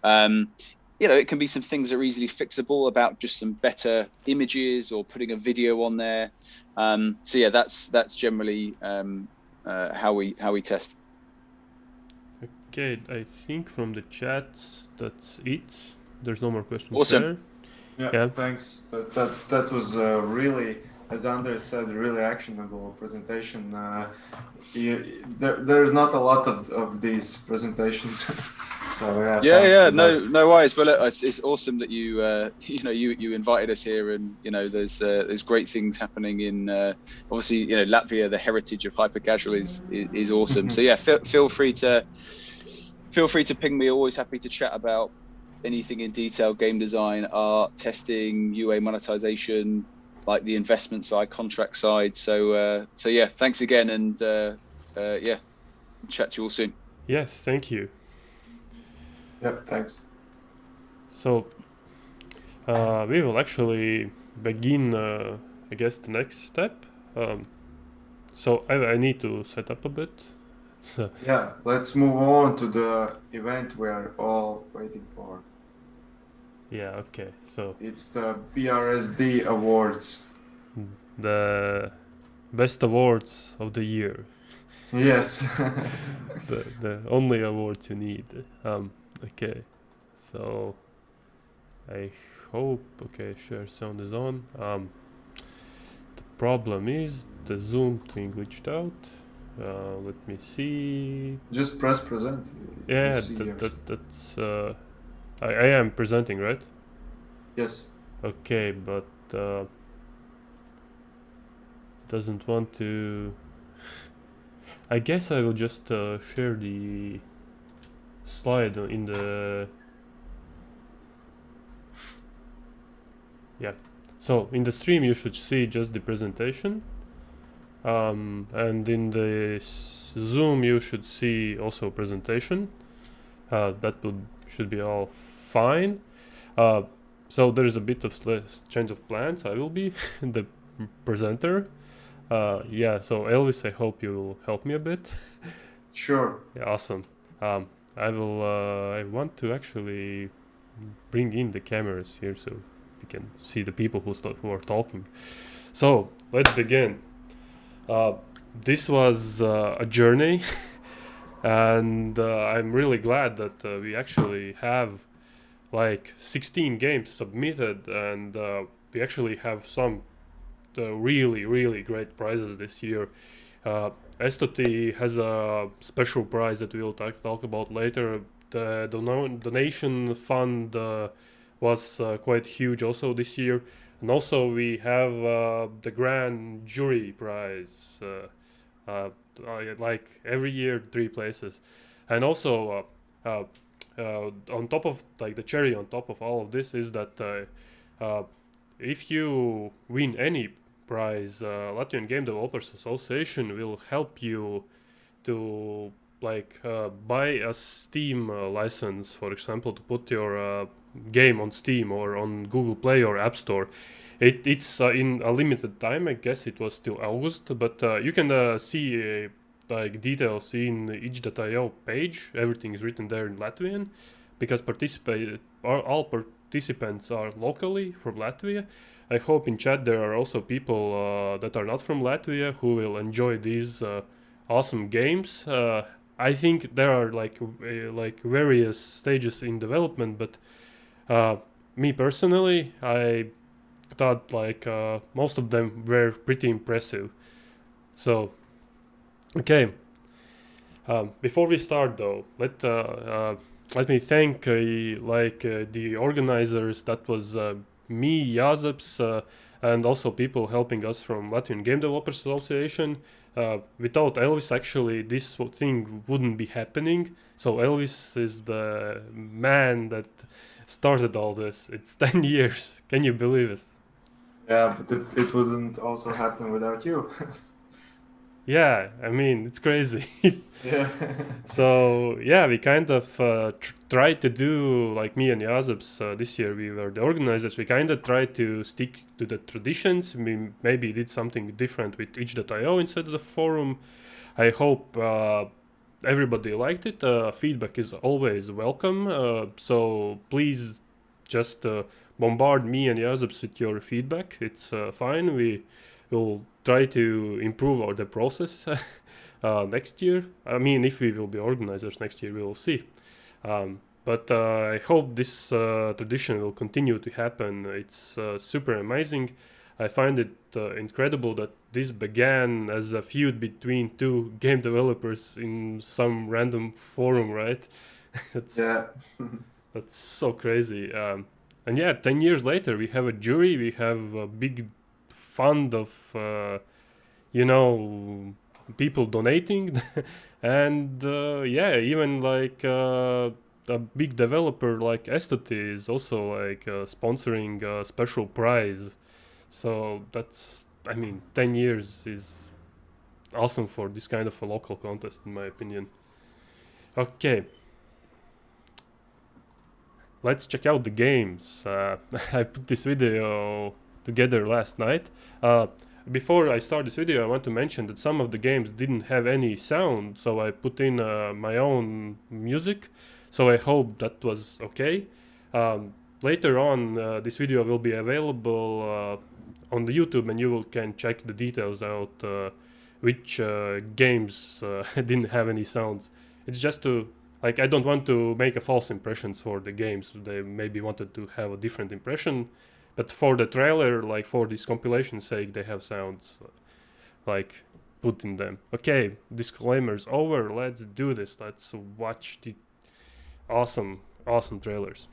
It can be some things that are easily fixable about just some better images or putting a video on there. That's generally how we test. Okay, I think from the chat that's it. There's no more questions. Awesome. There. Yeah, thanks. That was really, as Anders said, really actionable presentation. There's not a lot of these presentations. So no worries. But look, it's awesome that you invited us here, and there's great things happening in obviously Latvia. The heritage of hypercasual is awesome. So yeah, feel free to ping me. Always happy to chat about anything in detail: game design, art, testing, UA monetization, like the investment side, contract side. So yeah, thanks again, and chat to you all soon. Yes, thank you. Yep, thanks. So we will actually begin, I guess, the next step. So I need to set up a bit. Yeah, let's move on to the event we're all waiting for. Yeah, okay. So it's the BRSD Awards. The best awards of the year. Yes. the only awards you need. Okay, so I hope, share sound is on. The problem is the Zoom thing glitched out. Let me see. Just press present. Yeah, that's I am presenting, right? Yes. Okay, but doesn't want to. I guess I will just share the slide in the so in the stream you should see just the presentation, and in the Zoom you should see also presentation. That should be all fine. So there is a bit of change of plans. I will be the presenter. So Elvis, I hope you will help me a bit. Sure. Yeah, awesome. I want to actually bring in the cameras here so we can see the people who are talking. So let's begin. This was a journey, and I'm really glad that we actually have like 16 games submitted, and we actually have some really great prizes this year. Estoti has a special prize that we will talk about later. The donation fund was quite huge also this year, and also we have the grand jury prize. Like every year, 3 places, and also on top of the cherry on top of all of this is that if you win any prize, Latvian Game Developers Association will help you to buy a Steam license, for example, to put your game on Steam or on Google Play or App Store. It's in a limited time. I guess it was till August, but you can see details in itch.io page. Everything is written there in Latvian, because all participants are locally from Latvia. I hope in chat there are also people that are not from Latvia who will enjoy these awesome games. I think there are like various stages in development, but me personally, I thought most of them were pretty impressive. So, okay. Before we start though, let me thank the organizers. That was me, Jazeps, and also people helping us from Latvian Game Developers Association. Without Elvis, actually, this thing wouldn't be happening. So Elvis is the man that started all this. It's 10 years. Can you believe it? Yeah, but it wouldn't also happen without you. Yeah, I mean, it's crazy. Yeah. So yeah, we kind of tried to do, like me and Jazeps, this year we were the organizers. We kind of tried to stick to the traditions. We maybe did something different with itch.io instead of the forum. I hope everybody liked it. Feedback is always welcome. So please just bombard me and Jazeps with your feedback. It's fine. We will try to improve the process next year. I mean, if we will be organizers next year, we will see. But I hope this tradition will continue to happen. It's super amazing. I find it incredible that this began as a feud between two game developers in some random forum, right? Yeah. That's so crazy. And yeah, 10 years later, we have a jury, we have a big fund of, people donating. And yeah, even like a big developer like Estoti is also like sponsoring a special prize. So that's, I mean, 10 years is awesome for this kind of a local contest, in my opinion. Okay. Let's check out the games. I put this video together last night. Before I start this video, I want to mention that some of the games didn't have any sound, so I put in my own music. So I hope that was okay. Later on, this video will be available on the YouTube, and you can check the details out which games didn't have any sounds. It's just to, like, I don't want to make a false impressions for the games. They maybe wanted to have a different impression, but for the trailer, like for this compilation sake, they have sounds like put in them. Okay, disclaimer's over. Let's do this. Let's watch the awesome trailers.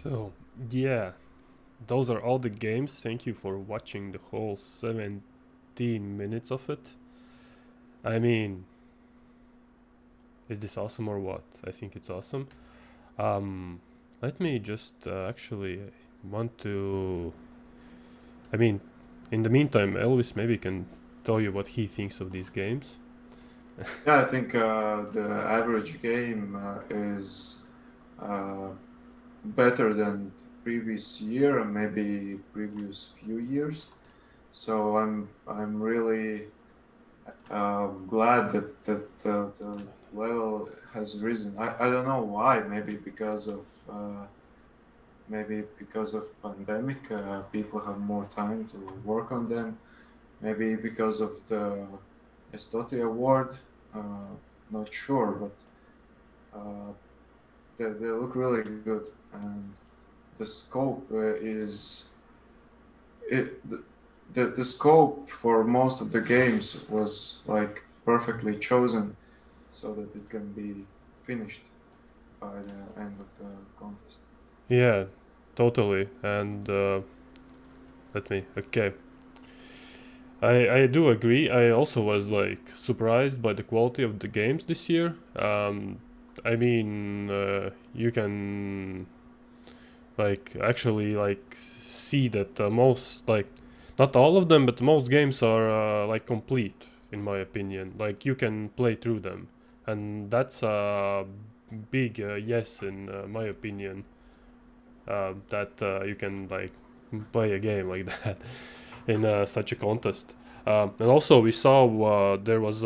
So yeah, those are all the games. Thank you for watching the whole 17 minutes of it. I mean, is this awesome or what? I think it's awesome. Let me just actually want to. I mean, in the meantime, Elvis maybe can tell you what he thinks of these games. Yeah, I think the average game is better than the previous year and maybe previous few years. So I'm really glad that the level has risen. I don't know why. Maybe because of pandemic, people have more time to work on them. Maybe because of the Estoti award. Not sure, but they look really good, and the scope is it. The scope for most of the games was like perfectly chosen so that it can be finished by the end of the contest. Yeah, totally. And okay. I do agree. I also was like surprised by the quality of the games this year. I mean, you can like actually like see that most like not all of them, but most games are like complete in my opinion. Like you can play through them, and that's a big yes in my opinion. That you can like play a game like that in such a contest. And also we saw there was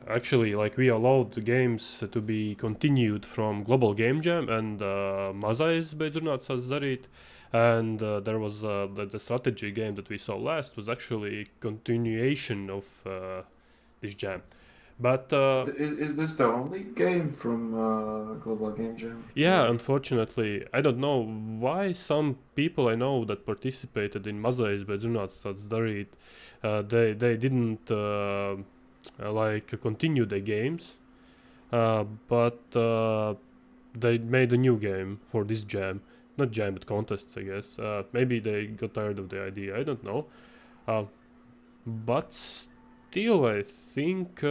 actually like we allowed the games to be continued from Global Game Jam and mazais beidzot darīt. And there was the strategy game that we saw last was actually continuation of this jam. But Is this the only game from Global Game Jam? yeah, Or- unfortunately, I don't know why some people I know that participated in mazais beidzot darīt. They didn't like continue the games, but they made a new game for this jam, not jam but contests, I guess. Maybe they got tired of the idea. I don't know, but still, I think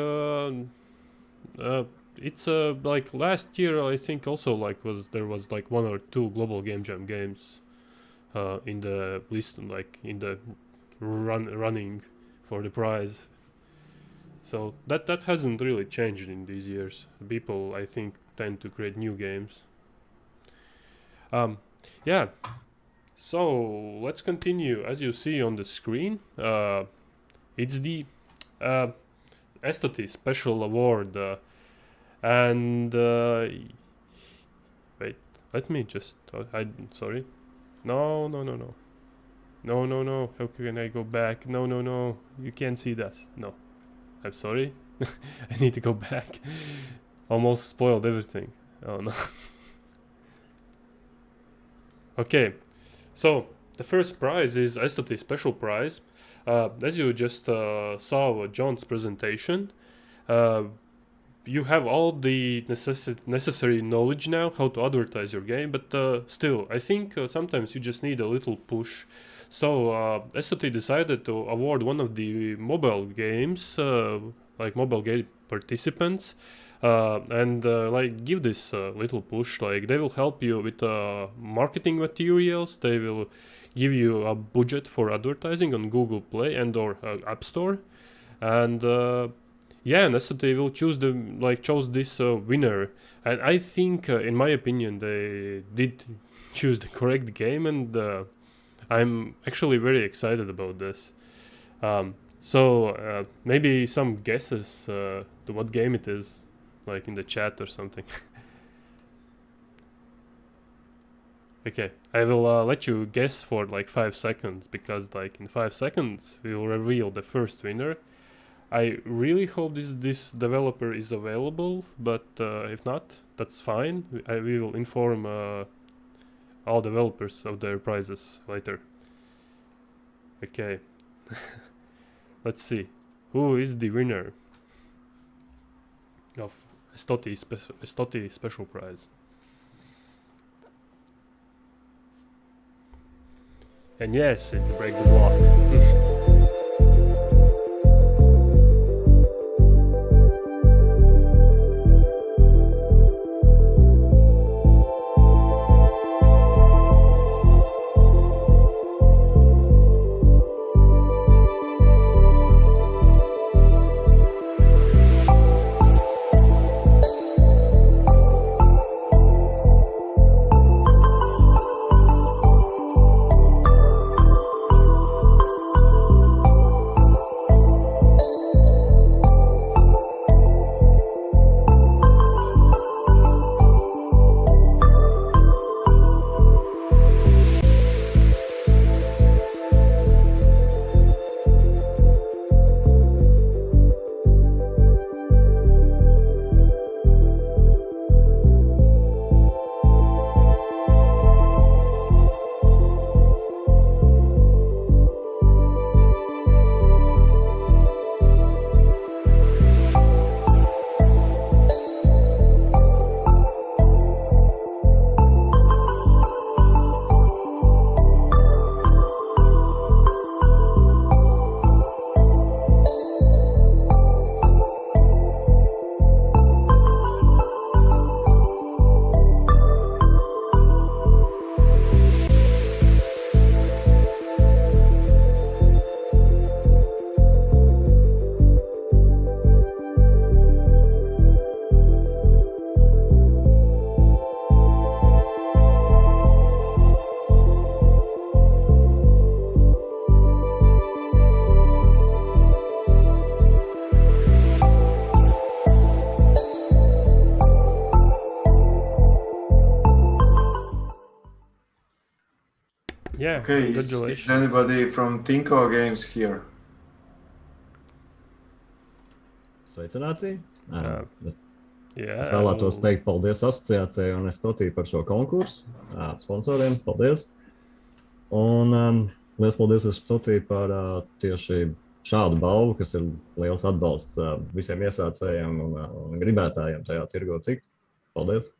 it's like last year. I think also like there was like one or two Global Game Jam games in the list, like in the running for the prize. So that hasn't really changed in these years. People, I think, tend to create new games. Yeah. So let's continue. As you see on the screen, it's the Estoti Special Award, and wait. Let me just. Sorry. No. No. How can I go back? No. You can't see this. No. I'm sorry. I need to go back. Almost spoiled everything. Oh no. Okay. So the first prize is Estoti Special Prize. As you just saw John's presentation, you have all the necessary knowledge now how to advertise your game, but still, I think sometimes you just need a little push. So Estoti decided to award one of the mobile games, like mobile game participants, and like give this little push. Like they will help you with marketing materials. They will give you a budget for advertising on Google Play and or App Store, and yeah, and Estoti will chose this winner. And I think, in my opinion, they did choose the correct game, and I'm actually very excited about this. So maybe some guesses to what game it is, like in the chat or something. Okay, I will let you guess for like 5 seconds, because like in 5 seconds we will reveal the first winner. I really hope this developer is available, but if not, that's fine. We will inform all developers of their prizes later. Okay. Let's see. Who is the winner of Estoti Special Prize? And yes, it's break the block. Yeah, Okay, is congratulations. anybody from Tinko Games here? Sveicināti! Yeah, Es vēlētos teikt paldies asociācijai un Estotī par šo konkursu, sponsoriem, paldies! Un liels paldies Estotī par tieši šādu balvu, kas ir liels atbalsts visiem iesācējiem un gribētājiem tajā tirgo tikt. Paldies!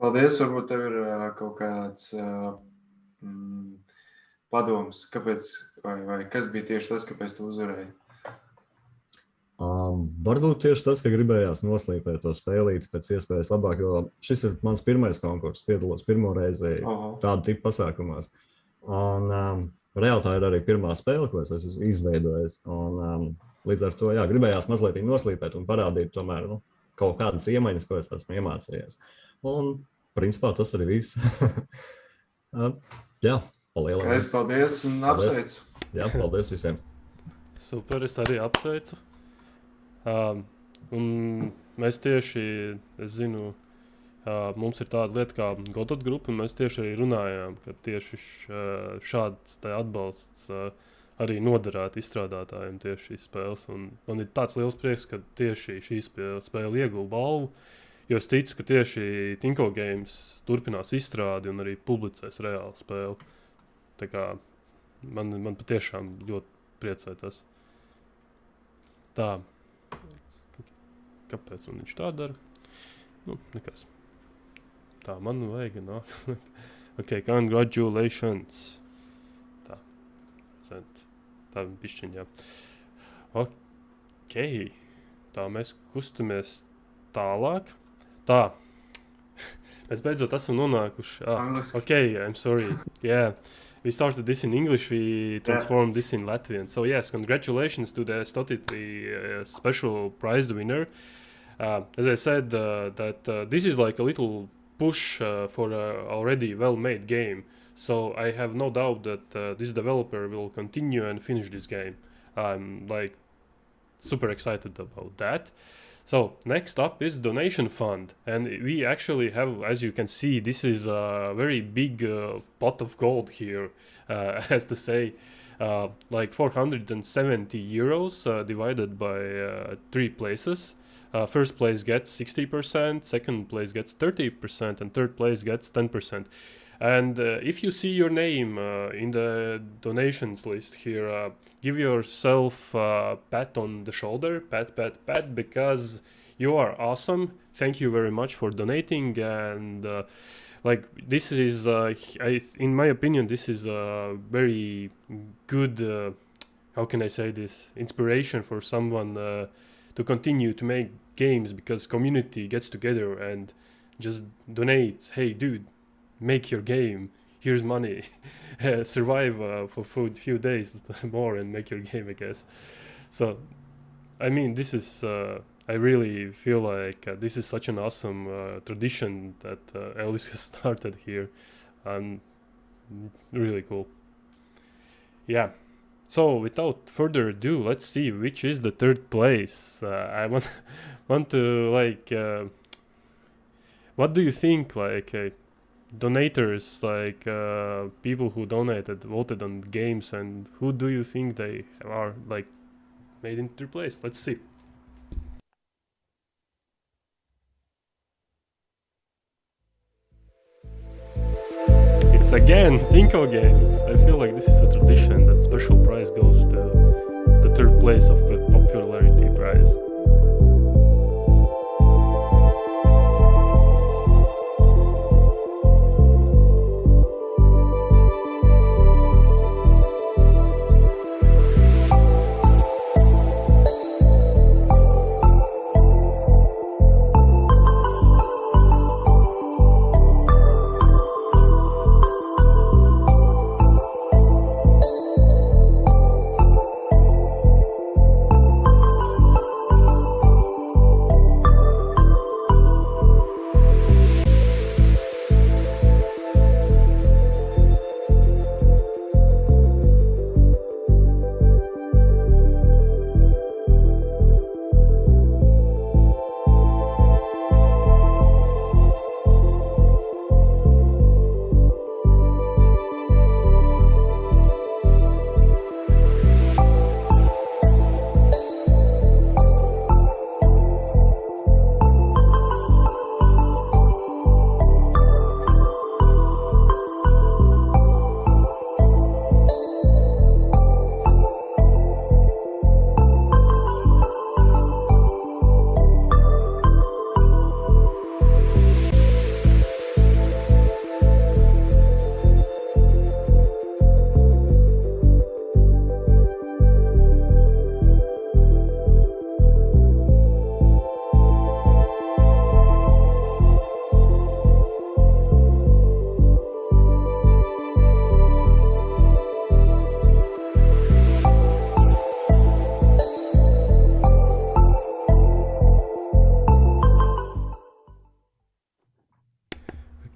Paldies, varbūt tev ir kaut kāds padoms, kāpēc, vai kas bija tieši tas, kāpēc tu uzvarēji? Varbūt tieši tas, ka gribējās noslīpēt to spēlīti pēc iespējas labāk, jo šis ir mans pirmais konkurss, piedalos pirmo reizi tādu tipu pasākumos. Un reāli tā ir arī pirmā spēle, ko es esmu izveidojis. Un līdz ar to, jā, gribējās mazliet noslīpēt un parādīt tomēr kaut kādas iemaņas, ko es esmu iemācījies. Un principā tas arī viss. Jā, paldies. Paldies un apsveicu. Jā, paldies visiem. Super, es arī apsveicu. Un mēs tieši, es zinu, mums ir tāda lieta kā Godot grupa, un mēs tieši arī runājām, ka tieši šāds atbalsts arī noderētu izstrādātājiem tieši šīs spēles. Un man ir tāds liels prieks, ka tieši šī spēle ieguva balvu, jo es ticu, ka tieši Tinko Games turpinās izstrādi un arī publicēs reālu spēli. Tā kā man patiešām ļoti priecē tas. Tā. Kāpēc viņš tā dara? Nekas. Tā, man vajag nāk. Ok, congratulations. Tā. Tā bišķiņ, jā. Ok. Tā, mēs kustamies tālāk. Tā. Mēs beidzot esam nonākuši. Ok, I'm sorry. Yeah. We started this in English, we transformed this in Latvian. So yes, congratulations to the Stotity special prize winner. As I said, that this is like a little push for an already well-made game. So I have no doubt that this developer will continue and finish this game. I'm like super excited about that. So next up is donation fund, and we actually have, as you can see, this is a very big pot of gold here, as to say, like 470 euros divided by 3 places. First place gets 60%, second place gets 30%, and third place gets 10%. And if you see your name in the donations list here, give yourself a pat on the shoulder, pat, because you are awesome. Thank you very much for donating, and like this is in my opinion, this is a very good how can I say this, inspiration for someone to continue to make games, because community gets together and just donates. Hey dude, make your game, here's money. Survive for few days more and make your game, I guess. So I mean, this is I really feel like this is such an awesome tradition that Elvis has started here, and really cool. Yeah. So without further ado, let's see which is the third place. I want to like, what do you think? Like donators, like people who donated, voted on games, and who do you think they are like made in third place? Let's see. It's again Tinko Games. I feel like this is a tradition that special prize goes to the third place of the popularity prize.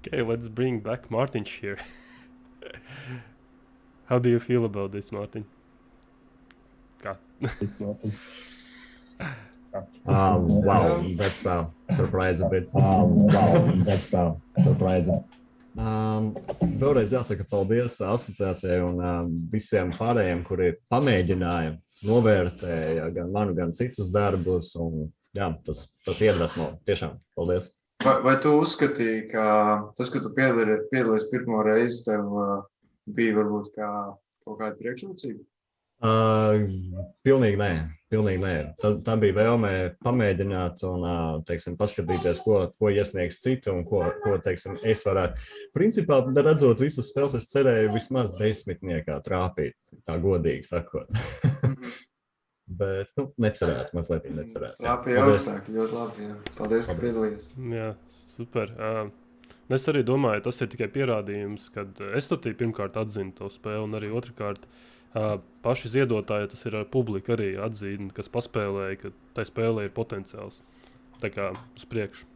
Okay, let's bring back Martin here. How do you feel about this, Martin? God. Wow, that's a surprise a bit. Vēlreiz jāsaka paldies asociācijai un visiem pārējiem, kuri pamēģināja, novērtēja gan manu, gan citus darbus. Un, jā, tas iedvesmo. Tiešām, paldies. Vai tu uzskatīji, ka tas, ka tu piedalies pirmo reizi, tev bija varbūt kaut kāda priekšrocība? Pilnīgi nē. Tā bija vēlme pamēģināt un, teiksim, paskatīties, ko iesniegs citu un ko teiksim, es varētu. Principā, redzot visas spēles, es cerēju vismaz 10 trāpīt, tā godīgi sakot. Bet, necerētu, mazliet necerētu. Labi, augstāk, ļoti labi, jā. Paldies, ka piedalījies. Jā, super. Es arī domāju, tas ir tikai pierādījums, kad es to pirmkārt atzinu to spēli, un arī otrkārt paši ziedotāji, tas ir publika arī atzina, kas paspēlēja, ka tai spēlē ir potenciāls. Tā kā uz priekšu.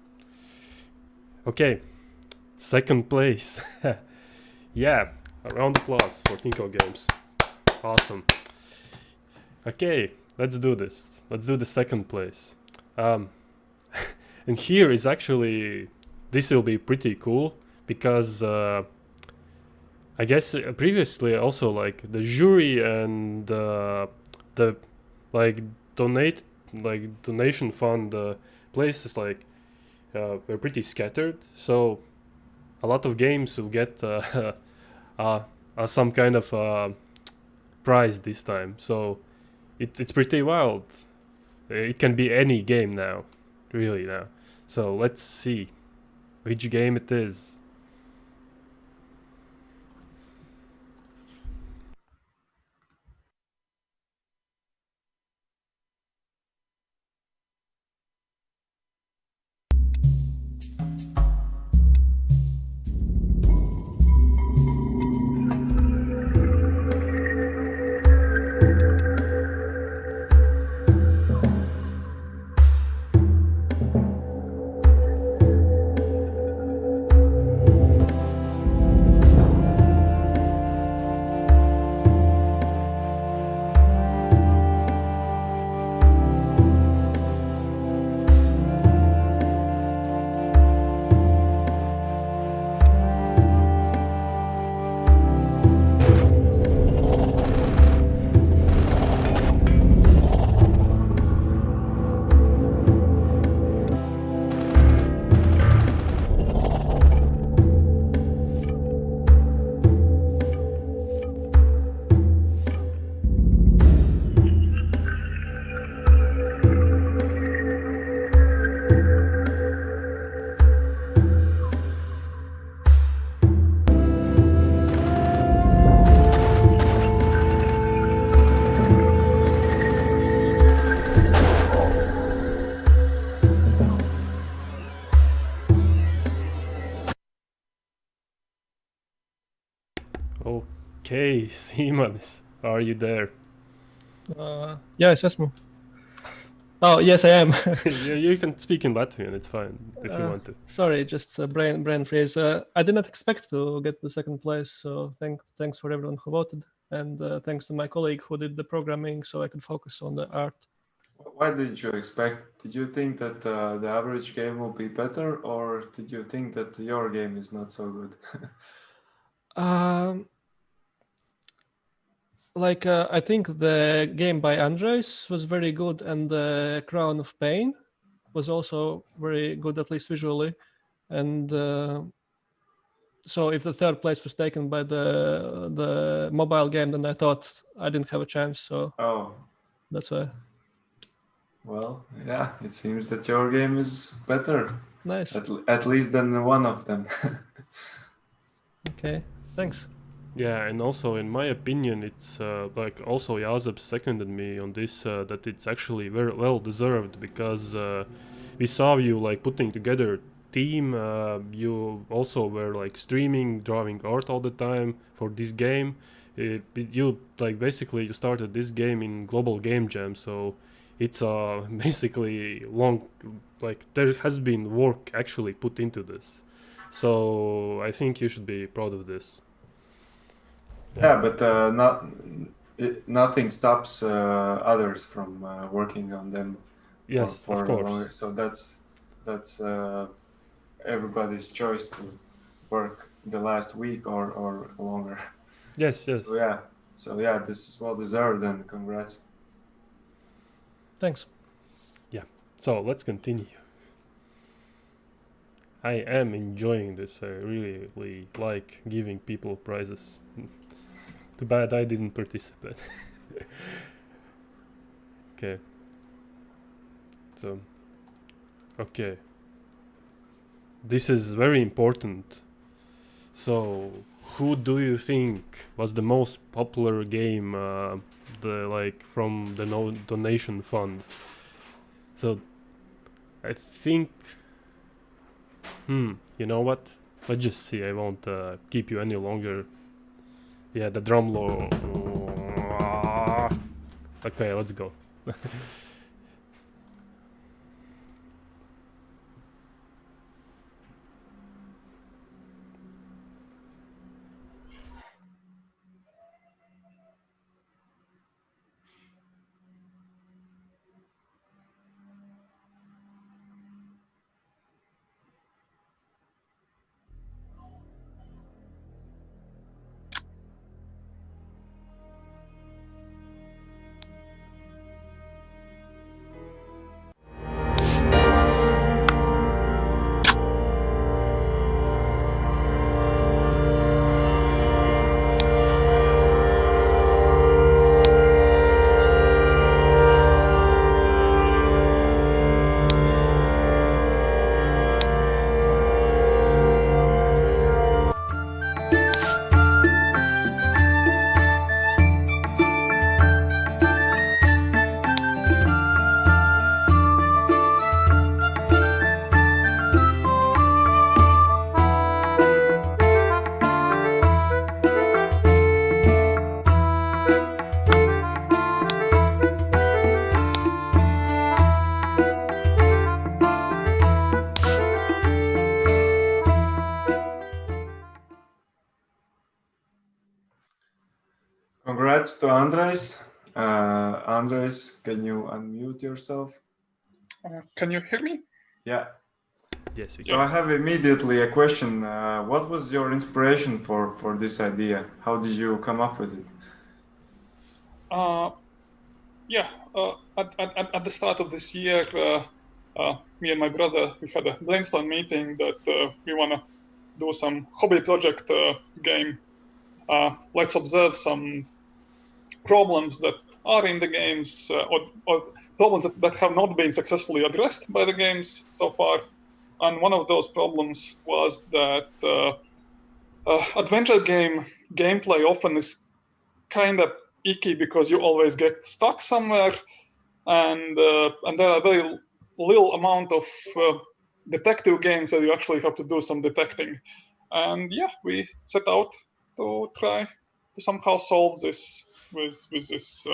Okay, second place. Yeah, a round of applause for Tinko Games. Awesome. Okay, let's do this. Let's do the second place. And here is actually, this will be pretty cool because I guess previously also like the jury and the like donation fund places like were pretty scattered. So a lot of games will get some kind of prize this time. So it's pretty wild. It can be any game now, really now. So let's see which game it is. Okay, Sīmanis, are you there? Jā, es esmu. Oh, yes, I am. You can speak in Latvian, it's fine if you want to. Sorry, just a brain freeze. I did not expect to get the second place, so thanks for everyone who voted, and thanks to my colleague who did the programming so I could focus on the art. Why did you expect? Did you think that the average game will be better, or did you think that your game is not so good? I think the game by Andres was very good, and the Crown of Pain was also very good, at least visually. And so if the third place was taken by the mobile game, then I thought I didn't have a chance. So that's why. Well, yeah, it seems that your game is better. Nice. At least than one of them. Okay, thanks. Yeah, and also in my opinion, it's also Jāzeps seconded me on this, that it's actually very well deserved, because we saw you putting together team. You also were streaming, drawing art all the time for this game. You basically you started this game in Global Game Jam, so it's basically long, there has been work actually put into this. So I think you should be proud of this. Yeah, but nothing stops others from working on them. Yes, for of course. longer. So that's everybody's choice to work the last week or longer. Yes. So yeah, this is well deserved, and congrats. Thanks. Yeah. So let's continue. I am enjoying this. I really like giving people prizes. Too bad I didn't participate. Okay. So, okay. This is very important. So, who do you think was the most popular game from the donation fund? So, I think... you know what? Let's just see. I won't keep you any longer. Yeah, the drum roll. Okay, let's go. Congrats to Andres. Andres, can you unmute yourself? Can you hear me? Yeah. Yes, we So can. I have immediately a question. What was your inspiration for this idea? How did you come up with it? At the start of this year, me and my brother, we had a brainstorm meeting that we want to do some hobby project game. Let's observe some problems that are in the games or problems that have not been successfully addressed by the games so far. And one of those problems was that adventure game gameplay often is kind of icky because you always get stuck somewhere, and there are very little amount of detective games where you actually have to do some detecting. And yeah, we set out to try to somehow solve this with this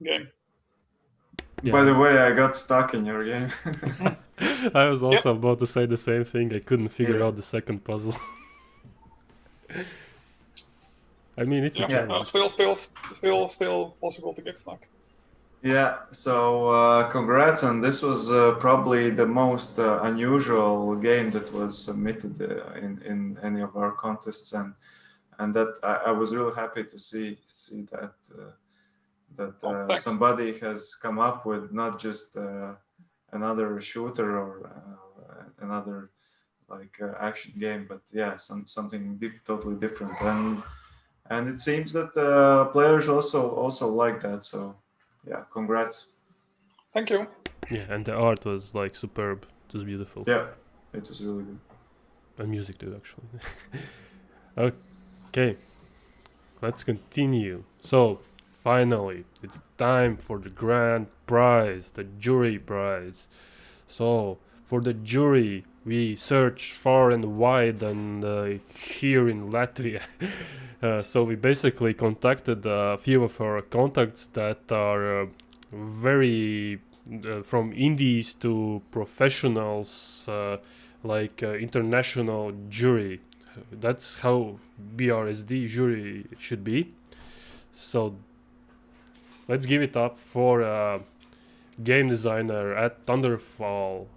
game. Yeah. By the way, I got stuck in your game. I was also about to say the same thing. I couldn't figure Yeah. out the second puzzle. I mean, it's a challenge. Still possible to get stuck. Yeah, so congrats, and this was probably the most unusual game that was submitted in any of our contests, and that I was really happy to see that somebody has come up with not just another shooter or another like action game, but yeah, something totally different, and it seems that players also like that. So yeah, congrats. Thank you. Yeah, and the art was like superb. It was beautiful. Yeah, it was really good. And music too, actually. Okay, let's continue. So, finally, it's time for the grand prize, the jury prize. So, for the jury, we searched far and wide, and here in Latvia. So we basically contacted a few of our contacts that are very from indies to professionals, like international jury. That's how BRSD jury should be. So let's give it up for game designer at Thunderful,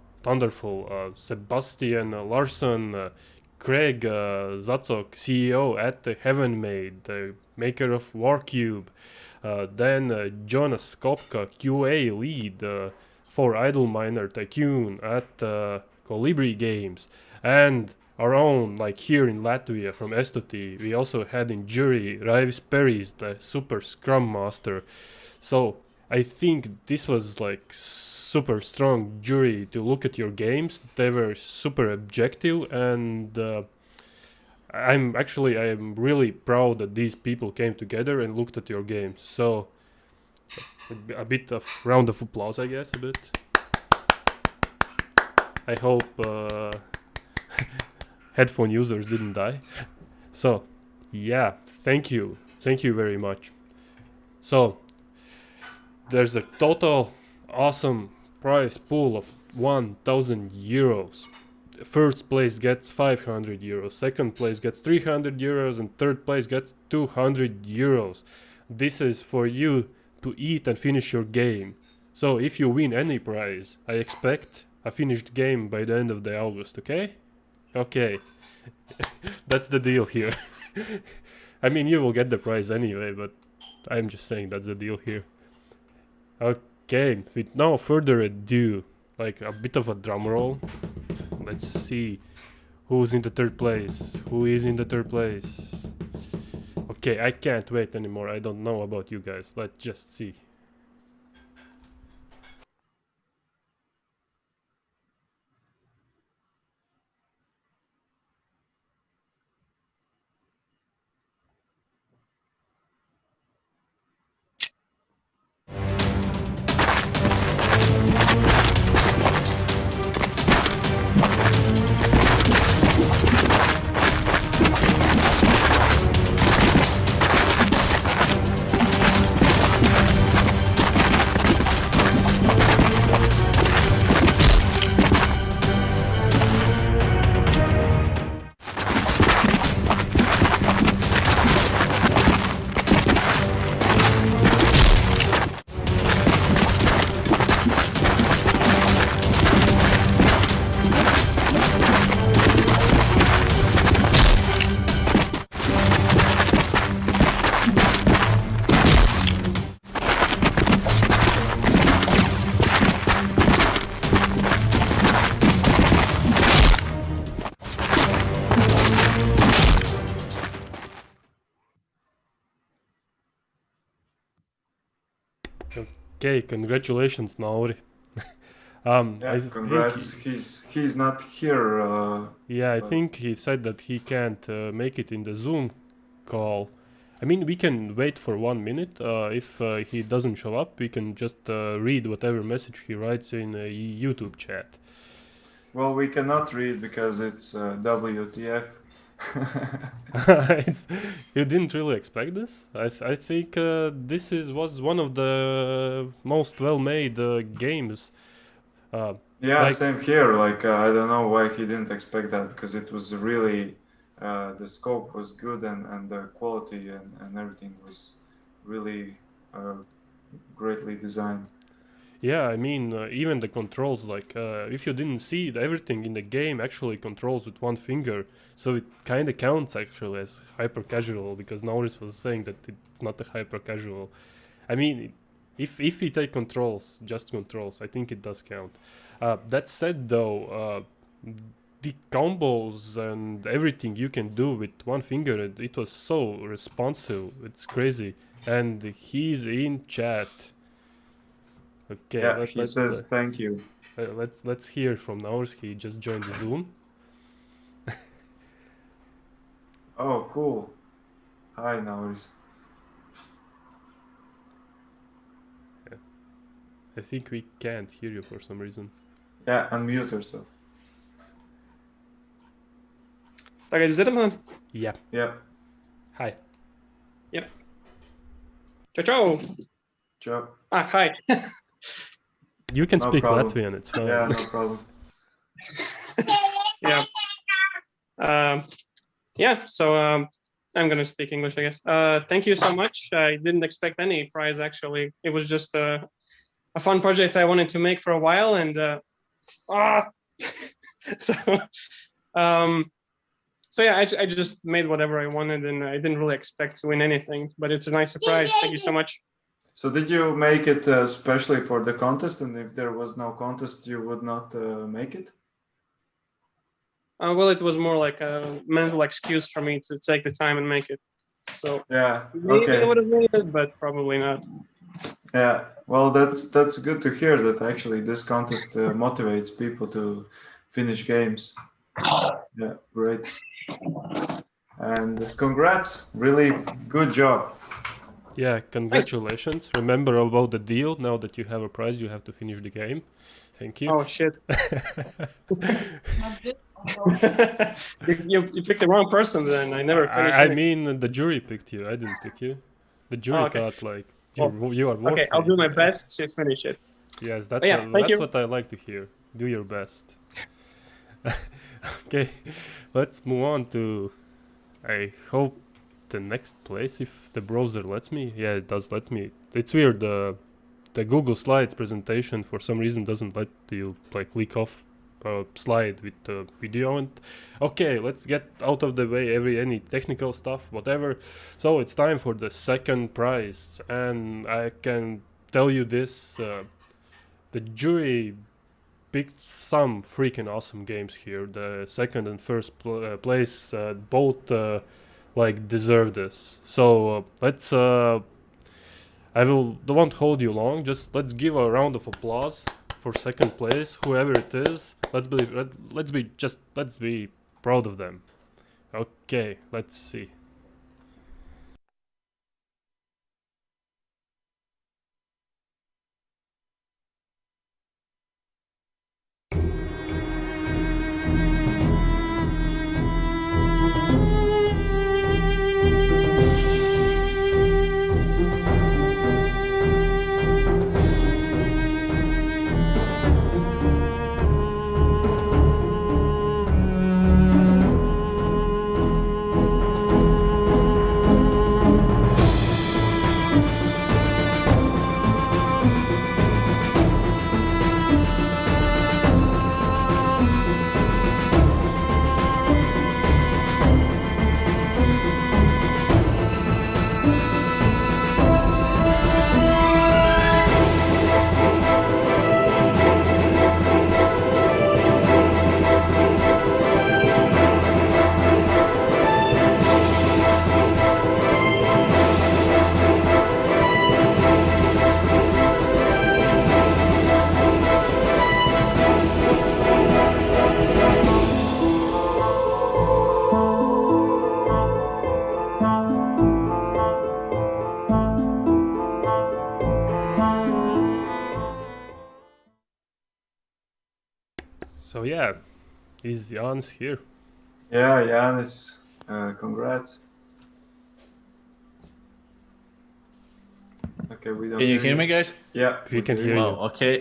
Sebastian Larsson, Craig Zatzok, CEO at Heaven Made, the maker of Warcube. Then Jonas Kopka, QA lead for Idle Miner Tycoon at Colibri Games. And our own, like here in Latvia from Estoti, we also had in jury Raivis Peris, the super scrum master. So I think this was like super strong jury to look at your games. They were super objective, and I'm really proud that these people came together and looked at your games. So a bit of round of applause, I guess, a bit. I hope headphone users didn't die. So yeah, thank you very much. So there's a total awesome prize pool of 1,000 euros. First place gets 500 euros, second place gets 300 euros, and third place gets 200 euros. This is for you to eat and finish your game. So if you win any prize, I expect a finished game by the end of the August, okay? Okay. That's the deal here. I mean, you will get the prize anyway, but I'm just saying that's the deal here. Okay, with no further ado, like a bit of a drum roll. Let's see who's in the third place. Who is in the third place? Okay, I can't wait anymore. I don't know about you guys. Let's just see. Okay, congratulations, Nauri. Yeah, congrats. He's not here. Yeah, I think he said that he can't make it in the Zoom call. I mean, we can wait for 1 minute. If he doesn't show up, we can just read whatever message he writes in a YouTube chat. Well, we cannot read because it's WTF. You didn't really expect this. I think this was one of the most well-made games. Yeah, Like- same here. Like I don't know why he didn't expect that, because it was really the scope was good, and the quality and everything was really greatly designed. Yeah, I mean, even the controls, like, if you didn't see it, everything in the game actually controls with one finger, so it kind of counts actually as hyper casual, because Nauris was saying that it's not a hyper casual. I mean, if we take controls, just controls, I think it does count. That said, though, the combos and everything you can do with one finger, it was so responsive. It's crazy. And he's in chat. Okay, Yeah, he says thank you. let's hear from Nauris. He just joined the Zoom. Oh, cool. Hi, Nauris. I think we can't hear you for some reason. Yeah, unmute yourself. Tagad dzirdat? Yeah. Yeah. Hi. Čau, čau! Ciao. Hi. You can No speak problem. Latvian. It's fine. Yeah, no problem. So I'm gonna speak English, I guess. Thank you so much. I didn't expect any prize, actually. It was just a fun project I wanted to make for a while, and so yeah, I just made whatever I wanted, and I didn't really expect to win anything, but it's a nice surprise. Thank you so much. So did you make it especially for the contest, and if there was no contest, you would not make it? Well, it was more like a mental excuse for me to take the time and make it. So Yeah. maybe Okay. I would have made it, but probably not. Yeah. Well, that's good to hear that actually this contest motivates people to finish games. Yeah, great. And congrats, really good job. Yeah, congratulations. Remember about the deal. Now that you have a prize, you have to finish the game. Thank you. Oh shit! you picked the wrong person. Then I never finished. I mean, the jury picked you. I didn't pick you. The jury okay. thought like you are worthy. Okay, I'll do my best to finish it. Yes, that's thank you. what I like to hear. Do your best. Okay, let's move on to. I hope the next place, if the browser lets me. Yeah, it does let me. It's weird. The Google Slides presentation for some reason doesn't let you like click off a slide with the video. And okay, let's get out of the way any technical stuff, whatever. So it's time for the second prize, and I can tell you this: the jury picked some freaking awesome games here. The second and first place both like deserve this. So let's. I won't hold you long. Just let's give a round of applause for second place, whoever it is. Let's be proud of them. Okay, let's see. So yeah, is Jan's here? Yeah, Jan is Congrats. Okay, we don't. Can you hear me, guys? Yeah, We can hear Wow. you. Okay.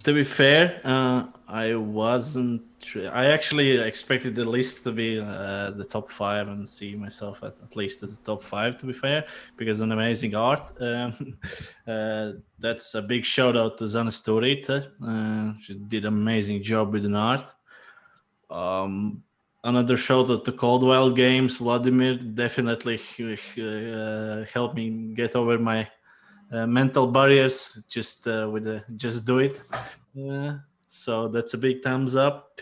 To be fair, I wasn't. I actually expected the list to be the top 5 and see myself at least at the top 5. To be fair, because an amazing art. That's a big shout out to Zana Storita. She did an amazing job with an art. Another shout out to Coldwell Games. Vladimir definitely helped me get over my mental barriers just just do it. So that's a big thumbs up.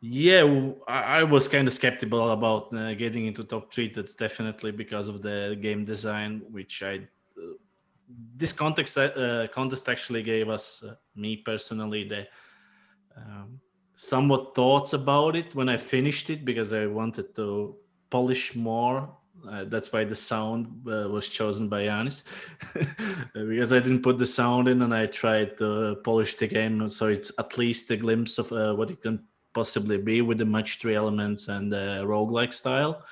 Yeah, I was kind of skeptical about getting into top 3. That's definitely because of the game design, which this contest actually gave us me personally the somewhat thoughts about it when I finished it, because I wanted to polish more. That's why the sound was chosen by Yanis, because I didn't put the sound in and I tried to polish the game so it's at least a glimpse of what it can possibly be with the match 3 elements and the roguelike style.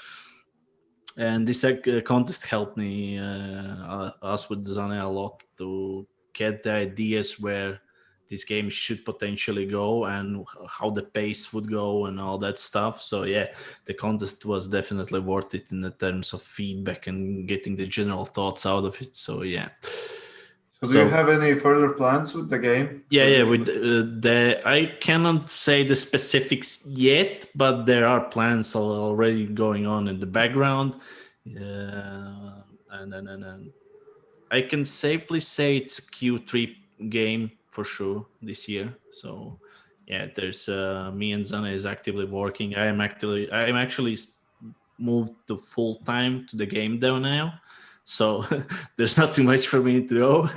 And this contest helped me, us with Zane, a lot to get the ideas where this game should potentially go and how the pace would go and all that stuff. So yeah, the contest was definitely worth it in the terms of feedback and getting the general thoughts out of it. So yeah. So do you have any further plans with the game? Yeah. With I cannot say the specifics yet, but there are plans already going on in the background. And I can safely say it's a Q3 game for sure this year. So yeah, there's me and Zana is actively working. I am actually moved to full time to the Gamedev now. So there's not too much for me to know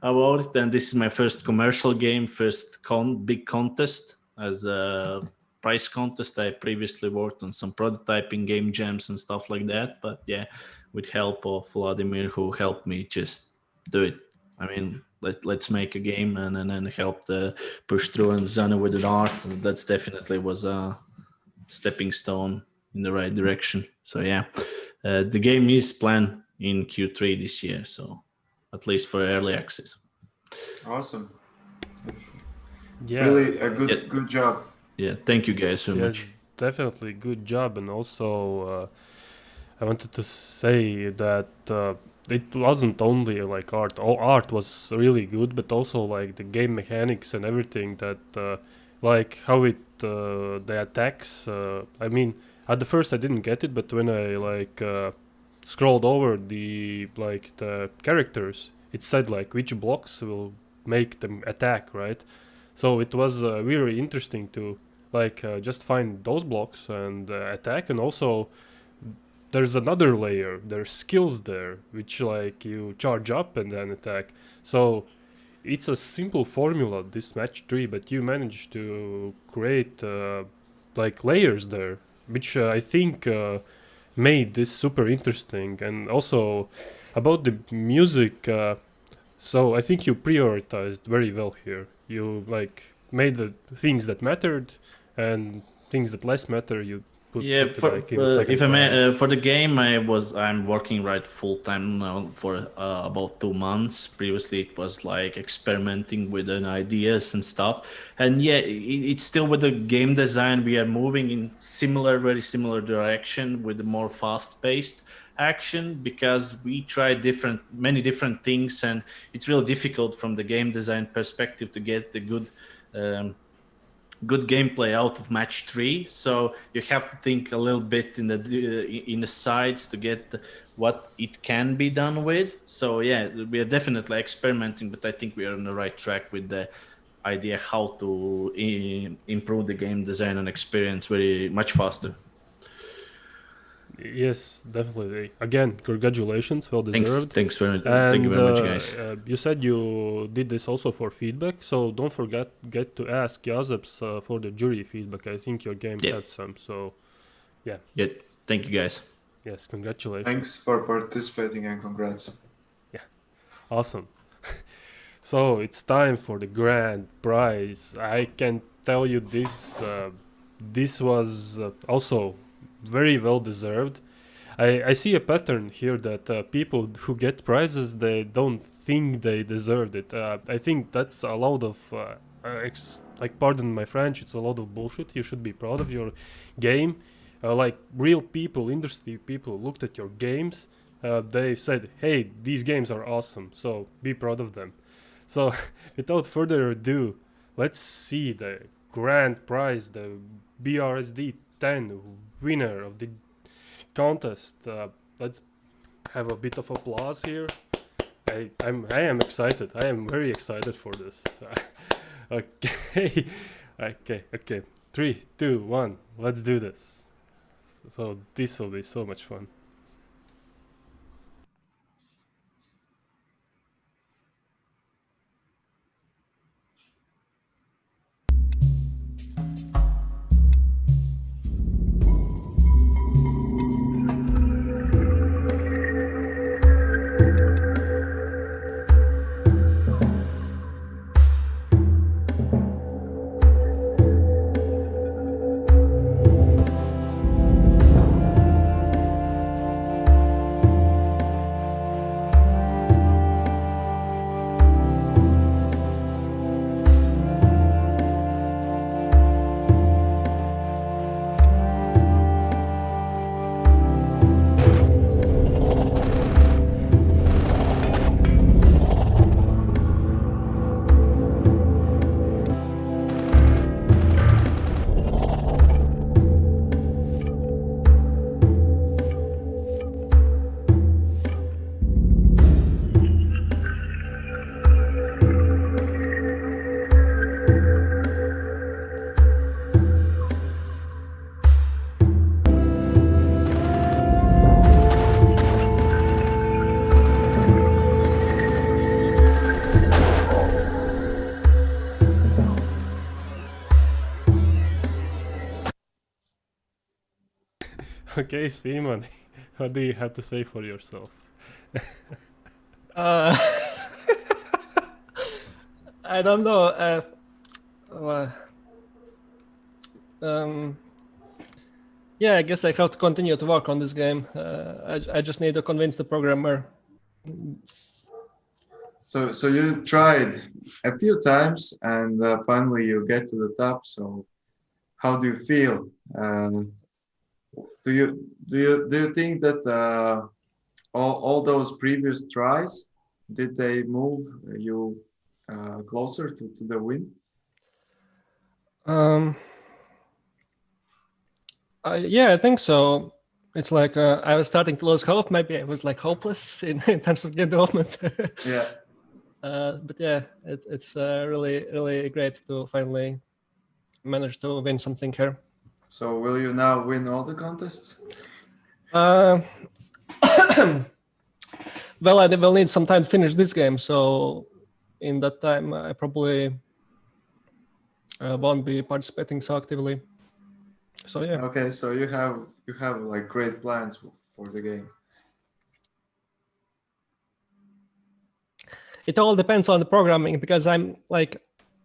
about it. And this is my first commercial game, first big contest as a prize contest. I previously worked on some prototyping, game jams and stuff like that. But yeah, with help of Vladimir, who helped me just do it. I mean, let's make a game and then help push through, and Zana with an art. And that's definitely was a stepping stone in the right direction. So yeah, the game is planned in Q3 this year, so at least for early access. Awesome. Yeah, really a good job. Yeah, thank you guys so much. Definitely good job. And also I wanted to say that it wasn't only like art. All art was really good, but also like the game mechanics and everything, that like how it the attacks. I mean, at the first I didn't get it, but when I like scrolled over the characters, it said like which blocks will make them attack, right? So it was very interesting to just find those blocks and attack. And also there's another layer, there's skills there which like you charge up and then attack. So it's a simple formula, this match 3, but you managed to create layers there, which I think made this super interesting. And also about the music, so I think you prioritized very well here. You made the things that mattered, and things that less matter you put if I may, for the game I'm working right full time now for about 2 months. Previously it was like experimenting with ideas and stuff, and yeah, it's still with the game design we are moving in very similar direction with the more fast-paced action, because we try many different things, and it's really difficult from the game design perspective to get the good gameplay out of match 3. So you have to think a little bit in the sides to get what it can be done with. So yeah, we are definitely experimenting, but I think we are on the right track with the idea how to improve the game design and experience very much faster. Yes, definitely. Again, congratulations, well deserved. Thank you very much, guys. You said you did this also for feedback, so don't get to ask Jazeps for the jury feedback. I think your game had some, so yeah. Yeah, thank you guys. Yes, congratulations. Thanks for participating and congrats. Yeah, awesome. So it's time for the grand prize. I can tell you this. This was also very well deserved. I see a pattern here that people who get prizes, they don't think they deserved it. I think that's a lot of like, pardon my French, it's a lot of bullshit. You should be proud of your game. Like, real people, industry people looked at your games. They said, hey, these games are awesome, so be proud of them. So without further ado, let's see the grand prize, the BRSD 10 winner of the contest. Let's have a bit of applause here. I am excited. I am very excited for this. Okay. Okay. 3, 2, 1. Let's do this. So this will be so much fun. Okay, Simon, what do you have to say for yourself? I don't know. Yeah, I guess I have to continue to work on this game. I just need to convince the programmer. So you tried a few times, and finally you get to the top. So how do you feel? Do you think that all those previous tries, did they move you closer to the win? Yeah, I think so. It's like I was starting to lose hope. Maybe I was like hopeless in terms of game development. Yeah. But yeah, it's really great to finally manage to win something here. So will you now win all the contests? Well, I will need some time to finish this game. So in that time, I probably won't be participating so actively. So yeah. Okay, so you have like great plans for the game. It all depends on the programming, because I'm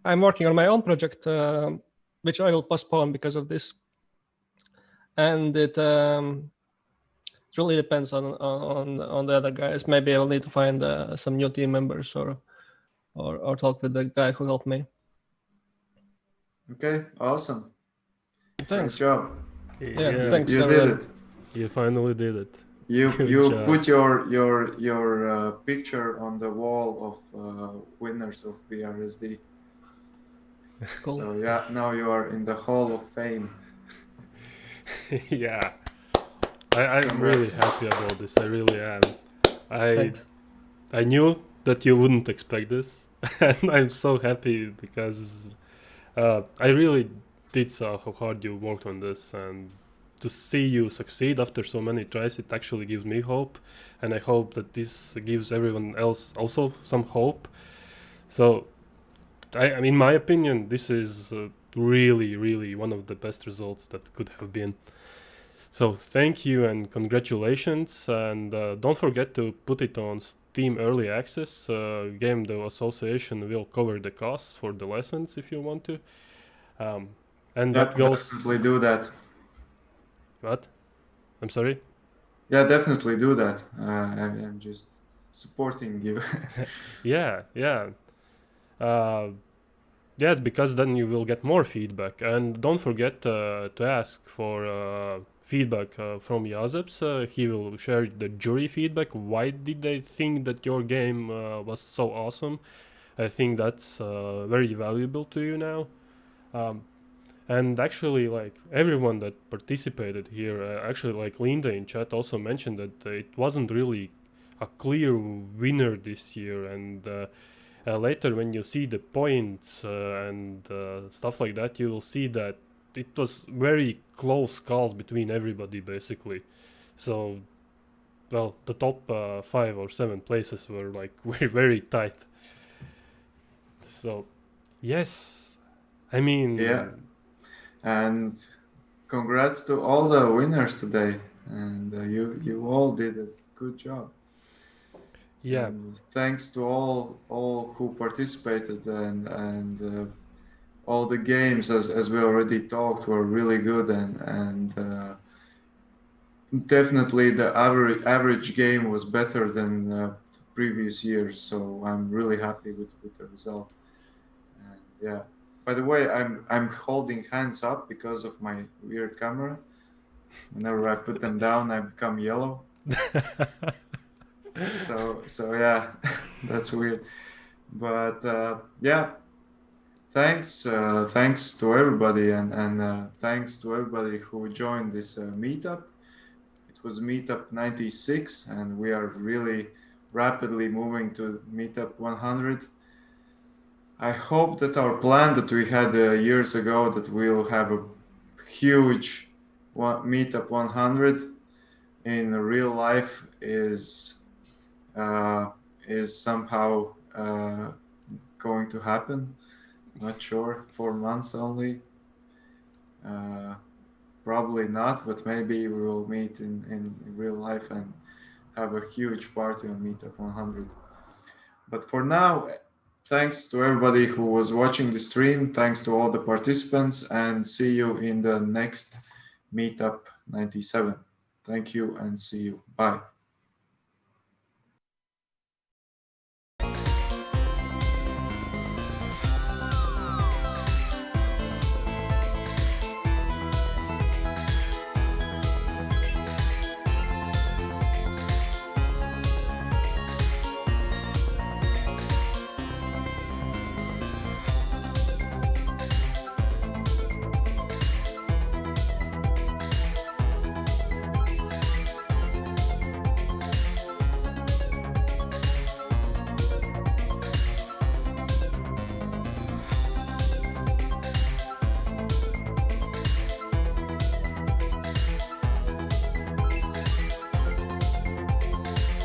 working on my own project, which I will postpone because of this. And it really depends on the other guys. Maybe I will need to find some new team members or talk with the guy who helped me. Okay, awesome. Thanks. Great job. Yeah, thanks. You did it. You finally did it. You job. put your picture on the wall of winners of BRSD. Cool. So yeah, now you are in the Hall of Fame. Yeah, I'm really happy about this. I really am. I knew that you wouldn't expect this, and I'm so happy because I really did saw how hard you worked on this, and to see you succeed after so many tries, it actually gives me hope, and I hope that this gives everyone else also some hope. So, in my opinion, this is really one of the best results that could have been. So thank you and congratulations, and don't forget to put it on Steam Early Access. Gamedev Association will cover the costs for the lessons if you want to. And that goes... Definitely do that. What? I'm sorry? Yeah, definitely do that. I'm just supporting you. Yeah. Yes, because then you will get more feedback. And don't forget to ask for feedback from Jazeps. He will share the jury feedback. Why did they think that your game was so awesome? I think that's very valuable to you now. And actually, like everyone that participated here, actually, like Linda in chat also mentioned that it wasn't really a clear winner this year. And later, when you see the points and stuff like that, you will see that it was very close calls between everybody, basically. So, well, the top 5 or 7 places were like very tight. So, yes, I mean, Yeah. And congrats to all the winners today. And you all did a good job. yeah. And thanks to all who participated and all the games, as we already talked, were really good and definitely the average game was better than previous years. So I'm really happy with the result. And yeah. By the way, I'm holding hands up because of my weird camera. Whenever I put them down, I become yellow. So yeah, that's weird. But yeah, thanks to everybody and thanks to everybody who joined this meetup. It was meetup 96, and we are really rapidly moving to meetup 100. I hope that our plan that we had years ago, that we'll have a huge meetup 100 in real life, is somehow going to happen. Not sure. 4 months only. Probably not, but maybe we will meet in real life and have a huge party on Meetup 100. But for now, thanks to everybody who was watching the stream. Thanks to all the participants, and see you in the next Meetup 97. Thank you and see you. Bye.